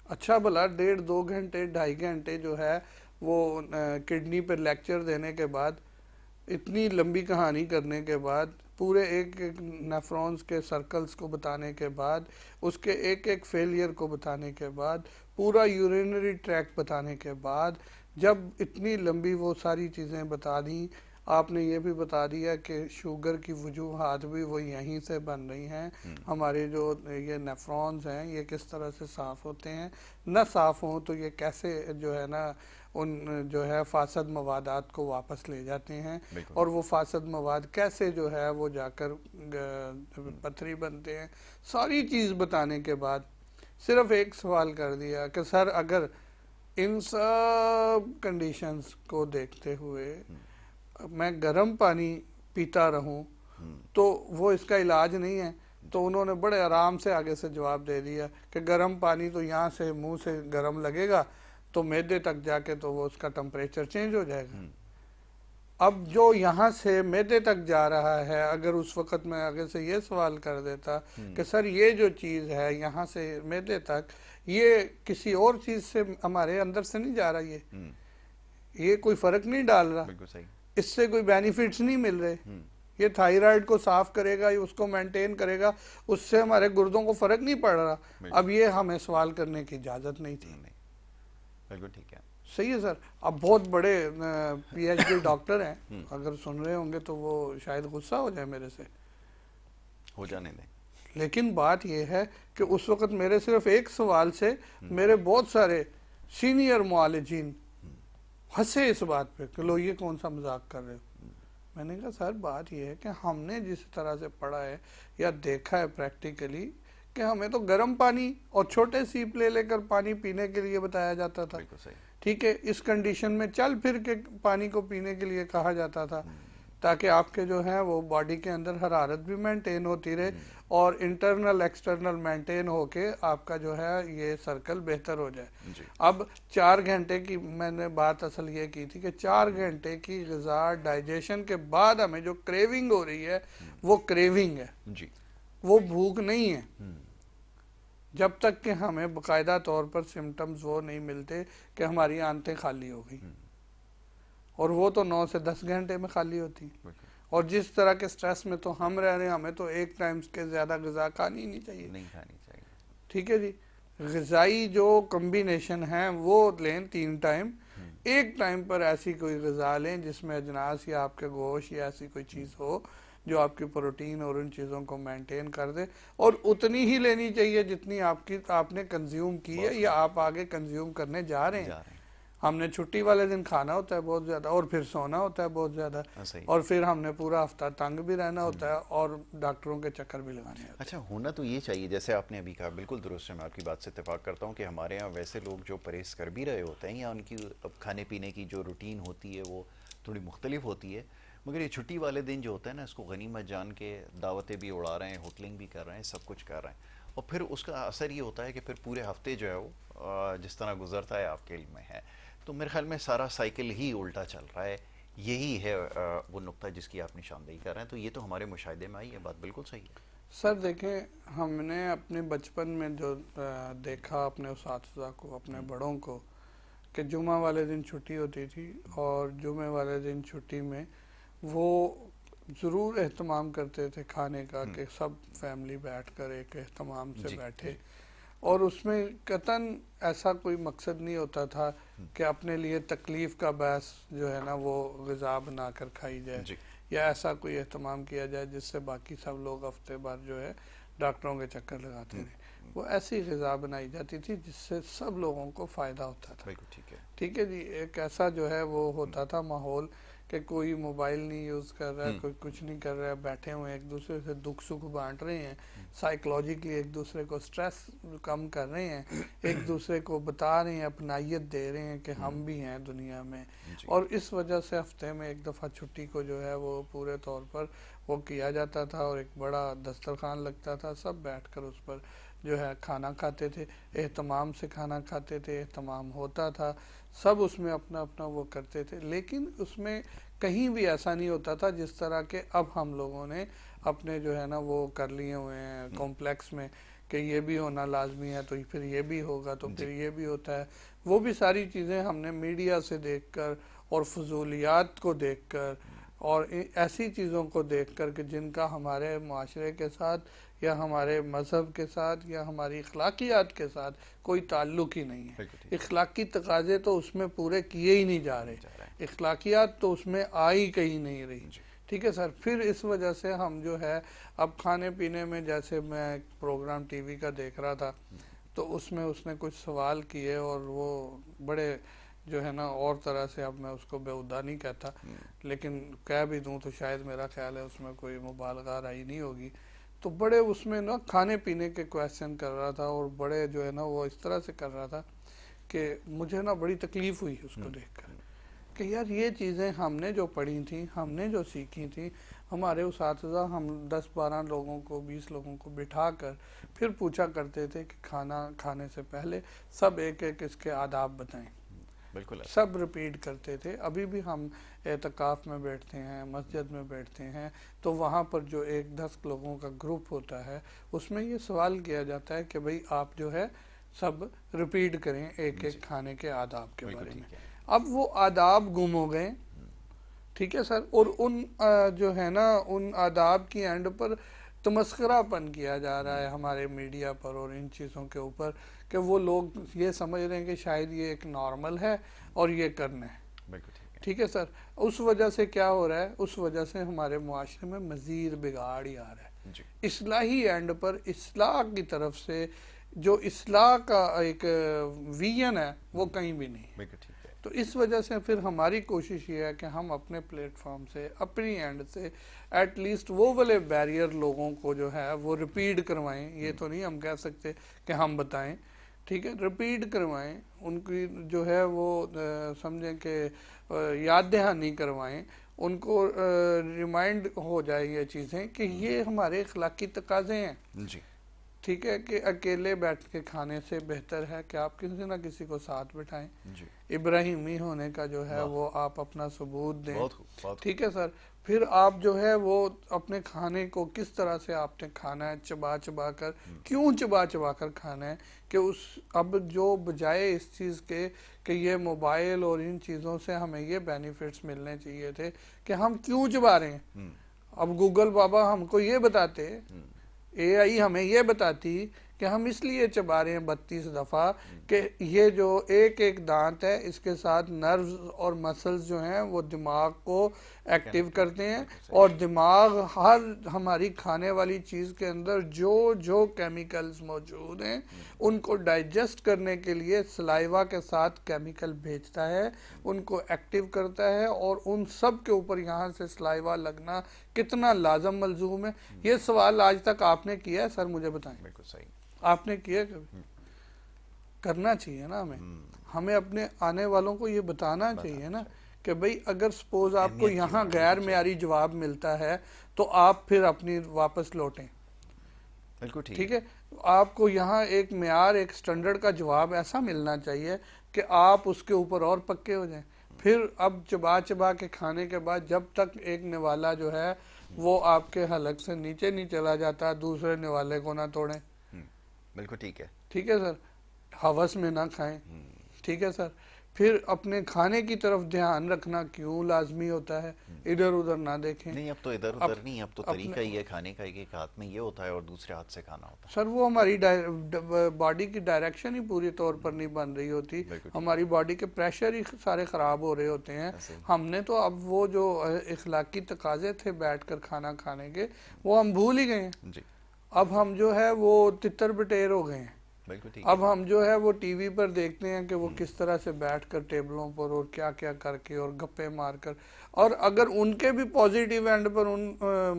اچھا بھلا 1.5-2 گھنٹے 2.5 گھنٹے جو ہے وہ کڈنی پر لیکچر دینے کے بعد، اتنی لمبی کہانی کرنے کے بعد، پورے ایک ایک نیفرونز کے سرکلز کو بتانے کے بعد، اس کے ایک ایک فیلئر کو بتانے کے بعد، پورا یورینری ٹریک بتانے کے بعد، جب اتنی لمبی وہ ساری چیزیں بتا دیں، آپ نے یہ بھی بتا دیا کہ شوگر کی وجوہات بھی وہ یہیں سے بن رہی ہیں، ہمارے جو یہ نیفرونز ہیں یہ کس طرح سے صاف ہوتے ہیں، نہ صاف ہوں تو یہ کیسے جو ہے نا ان جو ہے فاسد موادات کو واپس لے جاتے ہیں، اور وہ فاسد مواد کیسے جو ہے وہ جا کر پتھری بنتے ہیں. ساری چیز بتانے کے بعد صرف ایک سوال کر دیا کہ سر اگر ان سب کنڈیشنز کو دیکھتے ہوئے میں گرم پانی پیتا رہوں تو وہ اس کا علاج نہیں ہے. تو انہوں نے بڑے آرام سے آگے سے جواب دے دیا کہ گرم پانی تو یہاں سے منہ سے گرم لگے گا تو معدے تک جا کے تو وہ اس کا ٹمپریچر چینج ہو جائے گا. اب جو یہاں سے معدے تک جا رہا ہے، اگر اس وقت میں آگے سے یہ سوال کر دیتا کہ سر یہ جو چیز ہے یہاں سے معدے تک، یہ کسی اور چیز سے ہمارے اندر سے نہیں جا رہا، یہ کوئی فرق نہیں ڈال رہا، اس سے کوئی بینیفٹس نہیں مل رہے، یہ تھائیرائیڈ کو صاف کرے گا، اس کو مینٹین کرے گا، اس سے ہمارے گردوں کو فرق نہیں پڑ رہا. اب یہ ہمیں سوال کرنے کی اجازت نہیں تھی. بالکل ٹھیک ہے. صحیح ہے سر. اب بہت بڑے پی ایچ ڈی ڈاکٹر ہیں، اگر سن رہے ہوں گے تو وہ شاید غصہ ہو جائے میرے سے. ہو جانے دیں. لیکن بات یہ ہے کہ اس وقت میرے صرف ایک سوال سے میرے بہت سارے سینئر معالجین ہنسے اس بات پہ کہ لو یہ کون سا مذاق کر رہے ہو. میں نے کہا سر بات یہ ہے کہ ہم نے جس طرح سے پڑھا ہے یا دیکھا ہے پریکٹیکلی کہ ہمیں تو گرم پانی اور چھوٹے سیپ لے کر پانی پینے کے لیے بتایا جاتا تھا. ٹھیک ہے، اس کنڈیشن میں چل پھر کے پانی کو پینے کے لیے کہا جاتا تھا تاکہ آپ کے جو ہیں وہ باڈی کے اندر حرارت بھی مینٹین ہوتی رہے اور انٹرنل ایکسٹرنل مینٹین ہو کے آپ کا جو ہے یہ سرکل بہتر ہو جائے. اب 4 گھنٹے کی میں نے بات اصل یہ کی تھی کہ 4 گھنٹے کی غذا ڈائجیشن کے بعد ہمیں جو کریونگ ہو رہی ہے وہ کریونگ ہے، وہ بھوک نہیں ہے، جب تک کہ ہمیں باقاعدہ طور پر سمٹمز وہ نہیں ملتے کہ ہماری آنتیں خالی ہو گئی، اور وہ تو 9 سے 10 گھنٹے میں خالی ہوتی. اور جس طرح کے سٹریس میں تو ہم رہ رہے ہیں، ہمیں تو ایک ٹائم کے زیادہ غذا کھانی نہیں چاہیے. ٹھیک ہے جی، غذائی جو کمبینیشن ہیں وہ لیں 3 ٹائم، ایک ٹائم پر ایسی کوئی غذا لیں جس میں اجناس یا آپ کے گوشت یا ایسی کوئی چیز ہو جو آپ کی پروٹین اور ان چیزوں کو مینٹین کر دے، اور اتنی ہی لینی چاہیے جتنی آپ نے کنزیوم کی ہے یا آپ آگے کنزیوم کرنے جا رہے ہیں۔ ہم نے چھٹی والے دن کھانا ہوتا ہے بہت زیادہ، اور پھر سونا ہوتا ہے بہت زیادہ، اور پھر ہم نے پورا ہفتہ تنگ بھی رہنا ہوتا ہے اور ڈاکٹروں کے چکر بھی لگانے ہوتے ہیں۔ اچھا، ہونا تو یہ چاہیے جیسے آپ نے ابھی کہا، بالکل درست ہے، میں آپ کی بات سے اتفاق کرتا ہوں کہ ہمارے ہاں ویسے لوگ جو پرہیز کر بھی رہے ہوتے ہیں یا ان کی کھانے پینے کی جو روٹین ہوتی ہے وہ تھوڑی مختلف ہوتی ہے، مگر یہ چھٹی والے دن جو ہوتا ہے نا، اس کو غنیمت جان کے دعوتیں بھی اڑا رہے ہیں، ہوٹلنگ بھی کر رہے ہیں، سب کچھ کر رہے ہیں، اور پھر اس کا اثر یہ ہوتا ہے کہ پھر پورے ہفتے جو ہے وہ جس طرح گزرتا ہے آپ کے علم میں ہے، تو میرے خیال میں سارا سائیکل ہی الٹا چل رہا ہے۔ یہی ہے وہ نقطہ جس کی آپ نشاندہی کر رہے ہیں، تو یہ تو ہمارے مشاہدے میں آئی، یہ بات بالکل صحیح ہے۔ سر دیکھیں، ہم نے اپنے بچپن میں جو دیکھا اپنے اساتذہ کو، اپنے بڑوں کو، کہ جمعہ والے دن چھٹی ہوتی تھی، اور جمعہ والے دن چھٹی میں وہ ضرور اہتمام کرتے تھے کھانے کا، کہ سب فیملی بیٹھ کر ایک اہتمام سے بیٹھے، اور اس میں قطعاً ایسا کوئی مقصد نہیں ہوتا تھا کہ اپنے لیے تکلیف کا باعث جو ہے نا وہ غذا بنا کر کھائی جائے، یا ایسا کوئی اہتمام کیا جائے جس سے باقی سب لوگ ہفتے بھر جو ہے ڈاکٹروں کے چکر لگاتے رہے۔ وہ ایسی غذا بنائی جاتی تھی جس سے سب لوگوں کو فائدہ ہوتا تھا۔ ٹھیک ہے جی، ایک ایسا جو ہے وہ ہوتا تھا ماحول کہ کوئی موبائل نہیں یوز کر رہا ہے، کوئی کچھ نہیں کر رہا ہے، بیٹھے ہوئے ایک دوسرے سے دکھ سکھ بانٹ رہے ہیں، سائیکلوجیکلی ایک دوسرے کو سٹریس کم کر رہے ہیں، ایک دوسرے کو بتا رہے ہیں، اپنائیت دے رہے ہیں کہ ہم بھی ہیں دنیا میں۔ اور اس وجہ سے ہفتے میں ایک دفعہ چھٹی کو جو ہے وہ پورے طور پر وہ کیا جاتا تھا، اور ایک بڑا دسترخوان لگتا تھا، سب بیٹھ کر اس پر جو ہے کھانا کھاتے تھے، اہتمام سے کھانا کھاتے تھے، اہتمام ہوتا تھا، سب اس میں اپنا اپنا وہ کرتے تھے، لیکن اس میں کہیں بھی ایسا نہیں ہوتا تھا جس طرح کہ اب ہم لوگوں نے اپنے جو ہے نا وہ کر لیے ہوئے ہیں کمپلیکس میں، کہ یہ بھی ہونا لازمی ہے تو پھر یہ بھی ہوگا تو پھر یہ بھی ہوتا ہے۔ وہ بھی ساری چیزیں ہم نے میڈیا سے دیکھ کر اور فضولیات کو دیکھ کر اور ایسی چیزوں کو دیکھ کر کہ جن کا ہمارے معاشرے کے ساتھ یا ہمارے مذہب کے ساتھ یا ہماری اخلاقیات کے ساتھ کوئی تعلق ہی نہیں ہے۔ اخلاقی تقاضے تو اس میں پورے کیے ہی نہیں جا رہے، اخلاقیات تو اس میں آئی کہیں نہیں رہی۔ ٹھیک ہے سر، پھر اس وجہ سے ہم جو ہے اب کھانے پینے میں، جیسے میں ایک پروگرام ٹی وی کا دیکھ رہا تھا تو اس میں اس نے کچھ سوال کیے، اور وہ بڑے جو ہے نا اور طرح سے، اب میں اس کو بیہودہ نہیں کہتا لیکن کہہ بھی دوں تو شاید میرا خیال ہے اس میں کوئی مبالغہ رائی نہیں ہوگی، تو بڑے اس میں نا کھانے پینے کے کویسچن کر رہا تھا، اور بڑے جو ہے نا وہ اس طرح سے کر رہا تھا کہ مجھے نا بڑی تکلیف ہوئی اس کو دیکھ کر کہ یار یہ چیزیں ہم نے جو پڑھی تھیں، ہم نے جو سیکھی تھیں، ہمارے اساتذہ ہم 10-12 لوگوں کو 20 لوگوں کو بٹھا کر پھر پوچھا کرتے تھے کہ کھانا کھانے سے پہلے سب ایک ایک اس کے آداب بتائیں، سب ریپیٹ کرتے تھے۔ ابھی بھی ہم اعتکاف میں بیٹھتے ہیں، مسجد میں بیٹھتے ہیں، تو وہاں پر جو 10 لوگوں کا گروپ ہوتا ہے اس میں یہ سوال کیا جاتا ہے کہ بھئی آپ جو ہے سب ریپیٹ کریں ایک ایک کھانے کے آداب کے بارے میں۔ اب وہ آداب گم ہو گئے، ٹھیک ہے سر، اور ان جو ہے نا ان آداب کی اینڈ پر تمسخرہ پن کیا جا رہا ہے ہمارے میڈیا پر اور ان چیزوں کے اوپر، کہ وہ لوگ یہ سمجھ رہے ہیں کہ شاید یہ ایک نارمل ہے اور یہ کرنا ہے۔ ٹھیک ہے سر، اس وجہ سے کیا ہو رہا ہے، اس وجہ سے ہمارے معاشرے میں مزید بگاڑ ہی آ رہا ہے۔ اصلاحی اینڈ پر اصلاح کی طرف سے جو اصلاح کا ایک ویژن ہے وہ کہیں بھی نہیں۔ تو اس وجہ سے پھر ہماری کوشش یہ ہے کہ ہم اپنے پلیٹ فارم سے، اپنی اینڈ سے ایٹ لیسٹ وہ والے بیریئر لوگوں کو جو ہے وہ ریپیٹ کروائیں۔ یہ تو نہیں ہم کہہ سکتے کہ ہم بتائیں، ٹھیک ہے، ریپیٹ کروائیں، ان کی جو ہے وہ سمجھیں کہ یاد دہانی کروائیں، ان کو ریمائنڈ ہو جائیں یہ چیزیں کہ یہ ہمارے اخلاقی تقاضے ہیں۔ ٹھیک ہے کہ اکیلے بیٹھ کے کھانے سے بہتر ہے کہ آپ کسی نہ کسی کو ساتھ بٹھائیں، ابراہیمی ہونے کا جو ہے وہ آپ اپنا ثبوت دیں۔ ٹھیک ہے سر، پھر آپ جو ہے وہ اپنے کھانے کو کس طرح سے آپ نے کھانا ہے، چبا چبا کر، کیوں چبا چبا کر کھانا ہے، کہ اب جو بجائے اس چیز کے کہ یہ موبائل اور ان چیزوں سے ہمیں یہ بینیفٹس ملنے چاہیے تھے کہ ہم کیوں چبا رہے ہیں۔ اب گوگل بابا ہم کو یہ بتاتے، اے آئی ہمیں یہ بتاتی کہ ہم اس لیے چبا رہے ہیں 32 دفعہ کہ یہ جو ایک ایک دانت ہے اس کے ساتھ نروز اور مسلز جو ہیں وہ دماغ کو ایکٹیو کرتے ہیں، اور دماغ ہر ہماری کھانے والی چیز کے اندر جو کیمیکلز موجود ہیں ان کو ڈائجسٹ کرنے کے لیے سلائیوا کے ساتھ کیمیکل بھیجتا ہے، ان کو ایکٹیو کرتا ہے، اور ان سب کے اوپر یہاں سے سلائیوا لگنا کتنا لازم ملزوم ہے. یہ سوال آج تک آپ نے کیا ہے سر؟ مجھے بتائیں. بالکل صحیح. آپ نے کیا کبھی؟ کرنا چاہیے نا ہمیں اپنے آنے والوں کو یہ بتانا چاہیے نا کہ بھئی اگر سپوز آپ کو یہاں غیر معیاری جواب ملتا ہے تو آپ پھر اپنی واپس لوٹیں. بالکل ٹھیک ہے، آپ کو یہاں ایک معیار، ایک سٹینڈرڈ کا جواب ایسا ملنا چاہیے کہ آپ اس کے اوپر اور پکے ہو جائیں. پھر اب چبا چبا کے کھانے کے بعد جب تک ایک نوالا جو ہے وہ آپ کے حلق سے نیچے نہیں چلا جاتا، دوسرے نوالے کو نہ توڑیں. بالکل ٹھیک ہے. ٹھیک ہے سر، ہوس میں نہ کھائیں. ٹھیک ہے سر. پھر اپنے کھانے کی طرف دھیان رکھنا کیوں لازمی ہوتا ہے، ادھر ادھر نہ دیکھیں. نہیں اب تو ادھر ادھر نہیں، اب تو طریقہ ہی ہے کھانے کا، ایک ہاتھ میں یہ ہوتا ہے اور دوسرے ہاتھ سے کھانا ہوتا ہے. سر وہ ہماری باڈی کی ڈائریکشن ہی پوری طور پر نہیں بن رہی ہوتی، ہماری باڈی کے پریشر ہی سارے خراب ہو رہے ہوتے ہیں. ہم نے تو اب وہ جو اخلاقی تقاضے تھے بیٹھ کر کھانا کھانے کے وہ ہم بھول ہی گئے ہیں. اب ہم جو ہے وہ تتر بٹیر ہو گئے ہیں. اب ہم جو ہے وہ ٹی وی پر دیکھتے ہیں کہ وہ کس طرح سے بیٹھ کر ٹیبلوں پر اور کیا کیا کر کے اور گپے مار کر، اور اگر ان کے بھی positive and per in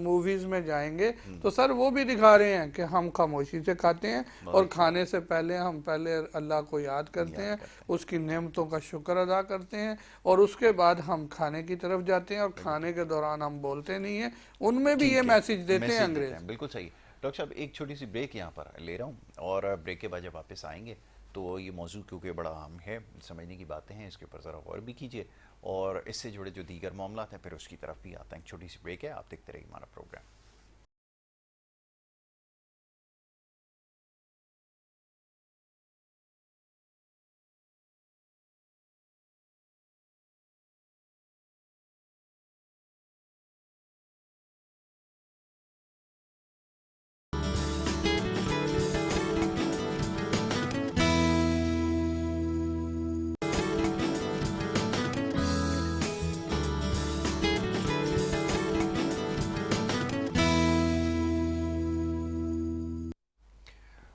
movies میں جائیں گے تو سر وہ بھی دکھا رہے ہیں کہ ہم خاموشی سے کھاتے ہیں اور کھانے سے پہلے ہم پہلے اللہ کو یاد کرتے ہیں، اس کی نعمتوں کا شکر ادا کرتے ہیں، اور اس کے بعد ہم کھانے کی طرف جاتے ہیں اور کھانے کے دوران ہم بولتے نہیں ہیں. ان میں بھی یہ میسیج دیتے ہیں انگریز. بالکل صحیح. ڈاکٹر صاحب ایک چھوٹی سی بریک یہاں پر لے رہا ہوں، اور بریک کے بعد جب واپس آئیں گے تو یہ موضوع کیونکہ بڑا اہم ہے، سمجھنے کی باتیں ہیں، اس کے اوپر ذرا غور بھی کیجیے، اور اس سے جڑے جو دیگر معاملات ہیں پھر اس کی طرف بھی آتے ہیں. چھوٹی سی بریک ہے، آپ دیکھتے رہیے ہمارا پروگرام.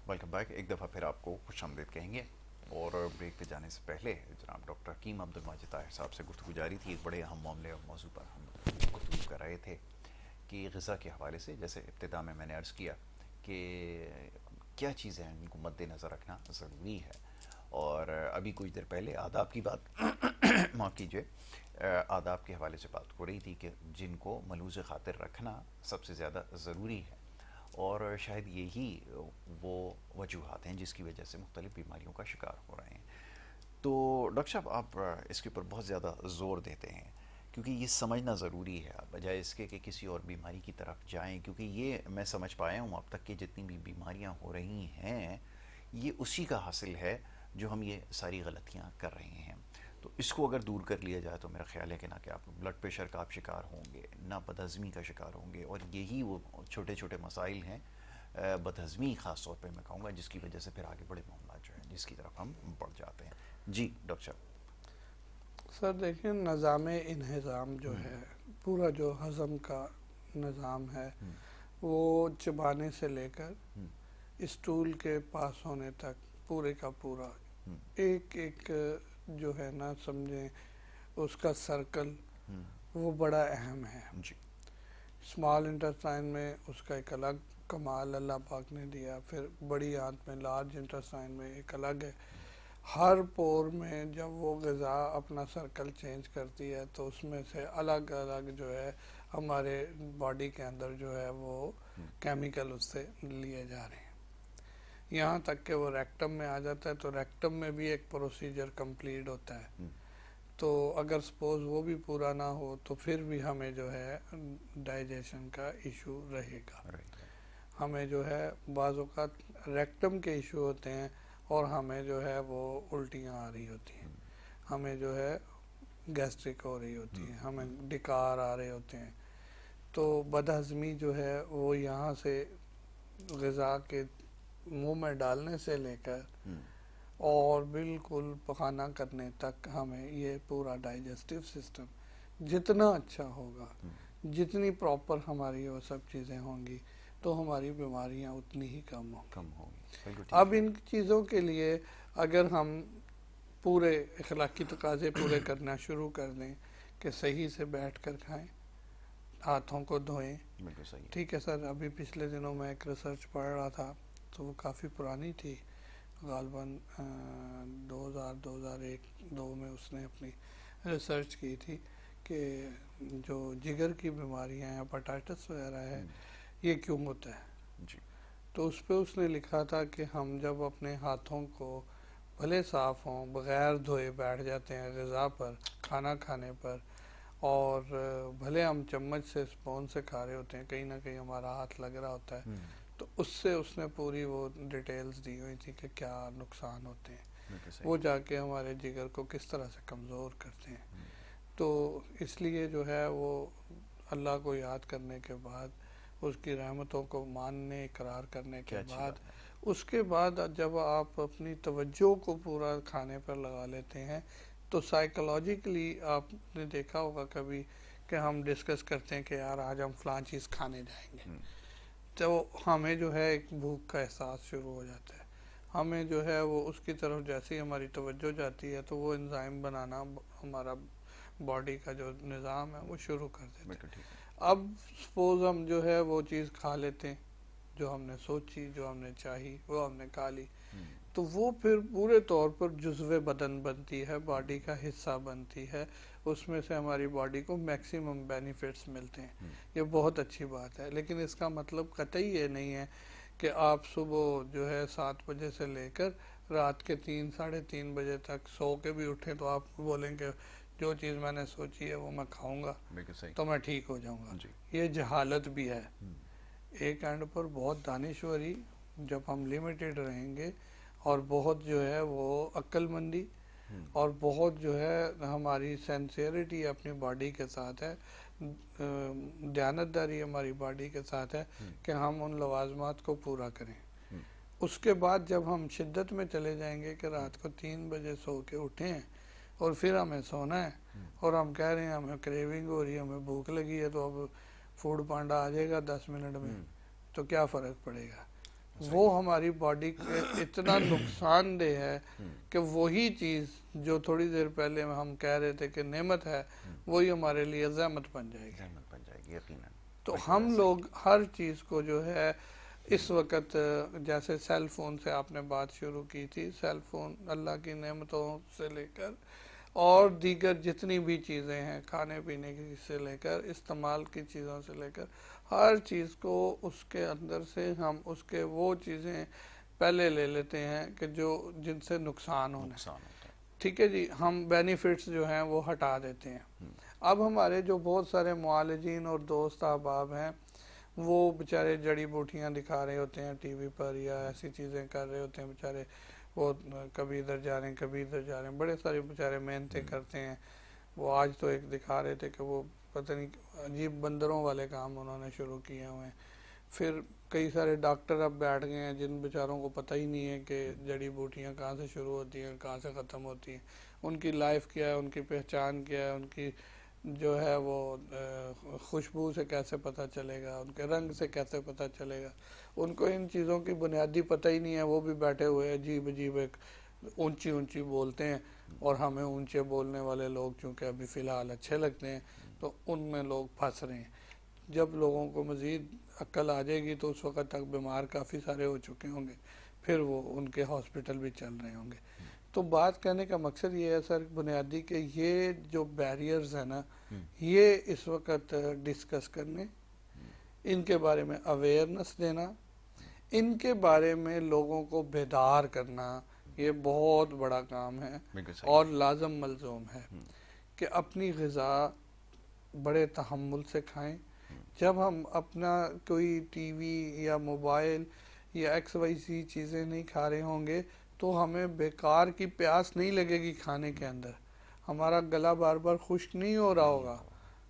Welcome back. ایک دفعہ پھر آپ کو خوش آمدید کہیں گے، اور بریک پہ جانے سے پہلے جناب ڈاکٹر حکیم عبد الماجد طاہر صاحب سے گفتگو جاری تھی. ایک بڑے اہم معاملے اور موضوع پر ہم گفتگو کر رہے تھے کہ غذا کے حوالے سے، جیسے ابتدا میں نے عرض کیا کہ کیا چیزیں ہیں ان کو مد نظر رکھنا ضروری ہے، اور ابھی کچھ دیر پہلے آداب کی بات معاف کیجیے، آداب کے حوالے سے بات ہو رہی تھی کہ جن کو ملحوظ خاطر رکھنا سب سے زیادہ ضروری ہے، اور شاید یہی وہ وجوہات ہیں جس کی وجہ سے مختلف بیماریوں کا شکار ہو رہے ہیں. تو ڈاکٹر صاحب آپ اس کے اوپر بہت زیادہ زور دیتے ہیں کیونکہ یہ سمجھنا ضروری ہے بجائے اس کے کہ کسی اور بیماری کی طرف جائیں، کیونکہ یہ میں سمجھ پایا ہوں اب تک کہ جتنی بھی بیماریاں ہو رہی ہیں یہ اسی کا حاصل ہے جو ہم یہ ساری غلطیاں کر رہے ہیں. تو اس کو اگر دور کر لیا جائے تو میرا خیال ہے کہ نہ کہ آپ بلڈ پریشر کا آپ شکار ہوں گے، نہ بدہضمی کا شکار ہوں گے، اور یہی وہ چھوٹے چھوٹے مسائل ہیں، بدہضمی خاص طور پہ میں کہوں گا، جس کی وجہ سے پھر آگے بڑے معاملات جو ہیں جس کی طرف ہم بڑھ جاتے ہیں. جی ڈاکٹر صاحب. سر دیکھیں، نظام انہضام جو ہے، پورا جو ہضم کا نظام ہے وہ چبانے سے لے کر اسٹول کے پاس ہونے تک پورے کا پورا ایک ایک جو ہے نا سمجھیں اس کا سرکل وہ بڑا اہم ہے. اسمال انٹسٹائن میں اس کا ایک الگ کمال اللہ پاک نے دیا، پھر بڑی آنت میں لارج انٹسٹائن میں ایک الگ ہے. ہر پور میں جب وہ غذا اپنا سرکل چینج کرتی ہے تو اس میں سے الگ الگ جو ہے ہمارے باڈی کے اندر جو ہے وہ کیمیکل اس سے لیے جا رہے ہیں، یہاں تک کہ وہ ریکٹم میں آ جاتا ہے. تو ریکٹم میں بھی ایک پروسیجر کمپلیٹ ہوتا ہے، تو اگر سپوز وہ بھی پورا نہ ہو تو پھر بھی ہمیں جو ہے ڈائجیشن کا ایشو رہے گا. ہمیں جو ہے بعض اوقات ریکٹم کے ایشو ہوتے ہیں اور ہمیں جو ہے وہ الٹیاں آ رہی ہوتی ہیں، ہمیں جو ہے گیسٹرک ہو رہی ہوتی ہے، ہمیں ڈکار آ رہے ہوتے ہیں. تو بدہضمی جو ہے وہ یہاں سے غذا کے منہ میں ڈالنے سے لے کر اور بالکل پخانہ کرنے تک ہمیں یہ پورا ڈائجسٹیو سسٹم جتنا اچھا ہوگا، جتنی پراپر ہماری وہ سب چیزیں ہوں گی تو ہماری بیماریاں اتنی ہی کم ہوں گی۔ اب ان چیزوں کے لیے اگر ہم پورے اخلاقی تقاضے پورے کرنا شروع کر دیں کہ صحیح سے بیٹھ کر کھائیں، ہاتھوں کو دھوئیں، ٹھیک ہے سر۔ ابھی پچھلے دنوں میں ایک ریسرچ پڑھ رہا تھا تو وہ کافی پرانی تھی، غالباً 2001-2002 میں اس نے اپنی ریسرچ کی تھی کہ جو جگر کی بیماریاں ہیں، ہیپاٹائٹس وغیرہ ہے، یہ کیوں ہوتا ہے۔ تو اس پہ اس نے لکھا تھا کہ ہم جب اپنے ہاتھوں کو بھلے صاف ہوں بغیر دھوئے بیٹھ جاتے ہیں غذا پر، کھانا کھانے پر، اور بھلے ہم چمچ سے اسپون سے کھا رہے ہوتے ہیں، کہیں نہ کہیں ہمارا ہاتھ لگ رہا ہوتا ہے، تو اس سے اس نے پوری وہ ڈیٹیلز دی ہوئی تھی کہ کیا نقصان ہوتے ہیں، وہ جا کے ہمارے جگر کو کس طرح سے کمزور کرتے ہیں۔ تو اس لیے جو ہے وہ اللہ کو یاد کرنے کے بعد، اس کی رحمتوں کو ماننے اقرار کرنے کے بعد، اس کے بعد جب آپ اپنی توجہ کو پورا کھانے پر لگا لیتے ہیں تو سائیکولوجیکلی آپ نے دیکھا ہوگا کبھی کہ ہم ڈسکس کرتے ہیں کہ یار آج ہم فلاں چیز کھانے جائیں گے، تو ہمیں جو ہے ایک بھوک کا احساس شروع ہو جاتا ہے، ہمیں جو ہے وہ اس کی طرف جیسے ہی ہماری توجہ جاتی ہے تو وہ انزائم بنانا ہمارا باڈی کا جو نظام ہے وہ شروع کر دیتا ہے۔ اب سپوز ہم جو ہے وہ چیز کھا لیتے ہیں جو ہم نے سوچی، جو ہم نے چاہی، وہ ہم نے کھا لی، تو وہ پھر پورے طور پر جزو بدن بنتی ہے، باڈی کا حصہ بنتی ہے، اس میں سے ہماری باڈی کو میکسیمم بینیفٹس ملتے ہیں، یہ بہت اچھی بات ہے۔ لیکن اس کا مطلب قطعی یہ نہیں ہے کہ آپ صبح جو ہے 7 بجے سے لے کر رات کے 3-3:30 بجے تک سو کے بھی اٹھیں تو آپ بولیں کہ جو چیز میں نے سوچی ہے وہ میں کھاؤں گا تو میں ٹھیک ہو جاؤں گا، یہ جہالت بھی ہے۔ ایک اینڈ پر بہت دانشوری، جب ہم لمیٹڈ رہیں گے اور بہت جو ہے وہ عقل مندی اور بہت جو ہے ہماری سینسیئرٹی اپنی باڈی کے ساتھ ہے، دیانتداری ہماری باڈی کے ساتھ ہے کہ ہم ان لوازمات کو پورا کریں۔ اس کے بعد جب ہم شدت میں چلے جائیں گے کہ رات کو 3 بجے سو کے اٹھیں اور پھر ہمیں سونا ہے اور ہم کہہ رہے ہیں ہمیں کریونگ ہو رہی ہے، ہمیں بھوک لگی ہے، تو اب فوڈ پانڈا آ جائے گا 10 منٹ میں، تو کیا فرق پڑے گا؟ وہ ہماری باڈی کے اتنا نقصان دہ ہے کہ وہی چیز جو تھوڑی دیر پہلے ہم کہہ رہے تھے کہ نعمت ہے، وہی ہمارے لیے زحمت بن جائے گی۔ تو ہم لوگ ہر چیز کو جو ہے اس وقت، جیسے سیل فون سے آپ نے بات شروع کی تھی، سیل فون اللہ کی نعمتوں سے لے کر اور دیگر جتنی بھی چیزیں ہیں، کھانے پینے کی سے لے کر استعمال کی چیزوں سے لے کر ہر چیز کو اس کے اندر سے ہم اس کے وہ چیزیں پہلے لے لیتے ہیں کہ جن سے نقصان ہونا ہے، ٹھیک ہے جی، ہم بینیفٹس جو ہیں وہ ہٹا دیتے ہیں۔ اب ہمارے جو بہت سارے معالجین اور دوست احباب ہیں وہ بیچارے جڑی بوٹیاں دکھا رہے ہوتے ہیں ٹی وی پر یا ایسی چیزیں کر رہے ہوتے ہیں، بیچارے وہ کبھی ادھر جا رہے ہیں کبھی ادھر جا رہے ہیں، بڑے سارے بیچارے محنتیں کرتے ہیں۔ وہ آج تو ایک دکھا رہے تھے کہ وہ پتہ نہیں عجیب بندروں والے کام انہوں نے شروع کیے ہوئے ہیں۔ پھر کئی سارے ڈاکٹر اب بیٹھ گئے ہیں جن بیچاروں کو پتہ ہی نہیں ہے کہ جڑی بوٹیاں کہاں سے شروع ہوتی ہیں کہاں سے ختم ہوتی ہیں، ان کی لائف کیا ہے، ان کی پہچان کیا ہے، ان کی جو ہے وہ خوشبو سے کیسے پتہ چلے گا، ان کے رنگ سے کیسے پتہ چلے گا، ان کو ان چیزوں کی بنیادی پتہ ہی نہیں ہے۔ وہ بھی بیٹھے ہوئے عجیب عجیب ایک اونچی اونچی بولتے ہیں، اور ہمیں اونچے بولنے والے لوگ چونکہ ابھی فی الحال اچھے لگتے ہیں تو ان میں لوگ پھنس رہے ہیں۔ جب لوگوں کو مزید عقل آ جائے گی تو اس وقت تک بیمار کافی سارے ہو چکے ہوں گے، پھر وہ ان کے ہاسپٹل بھی چل رہے ہوں گے۔ تو بات کہنے کا مقصد یہ ہے سر بنیادی کہ یہ جو بیریئرز ہیں نا، یہ اس وقت ڈسکس کرنے، ان کے بارے میں اویئرنس دینا، ان کے بارے میں لوگوں کو بیدار کرنا، یہ بہت بڑا کام ہے اور لازم ملزوم ہے کہ اپنی غذا بڑے تحمل سے کھائیں۔ جب ہم اپنا کوئی ٹی وی یا موبائل یا ایکس وائی سی چیزیں نہیں کھا رہے ہوں گے تو ہمیں بیکار کی پیاس نہیں لگے گی کھانے کے اندر، ہمارا گلا بار بار خشک نہیں ہو رہا ہوگا،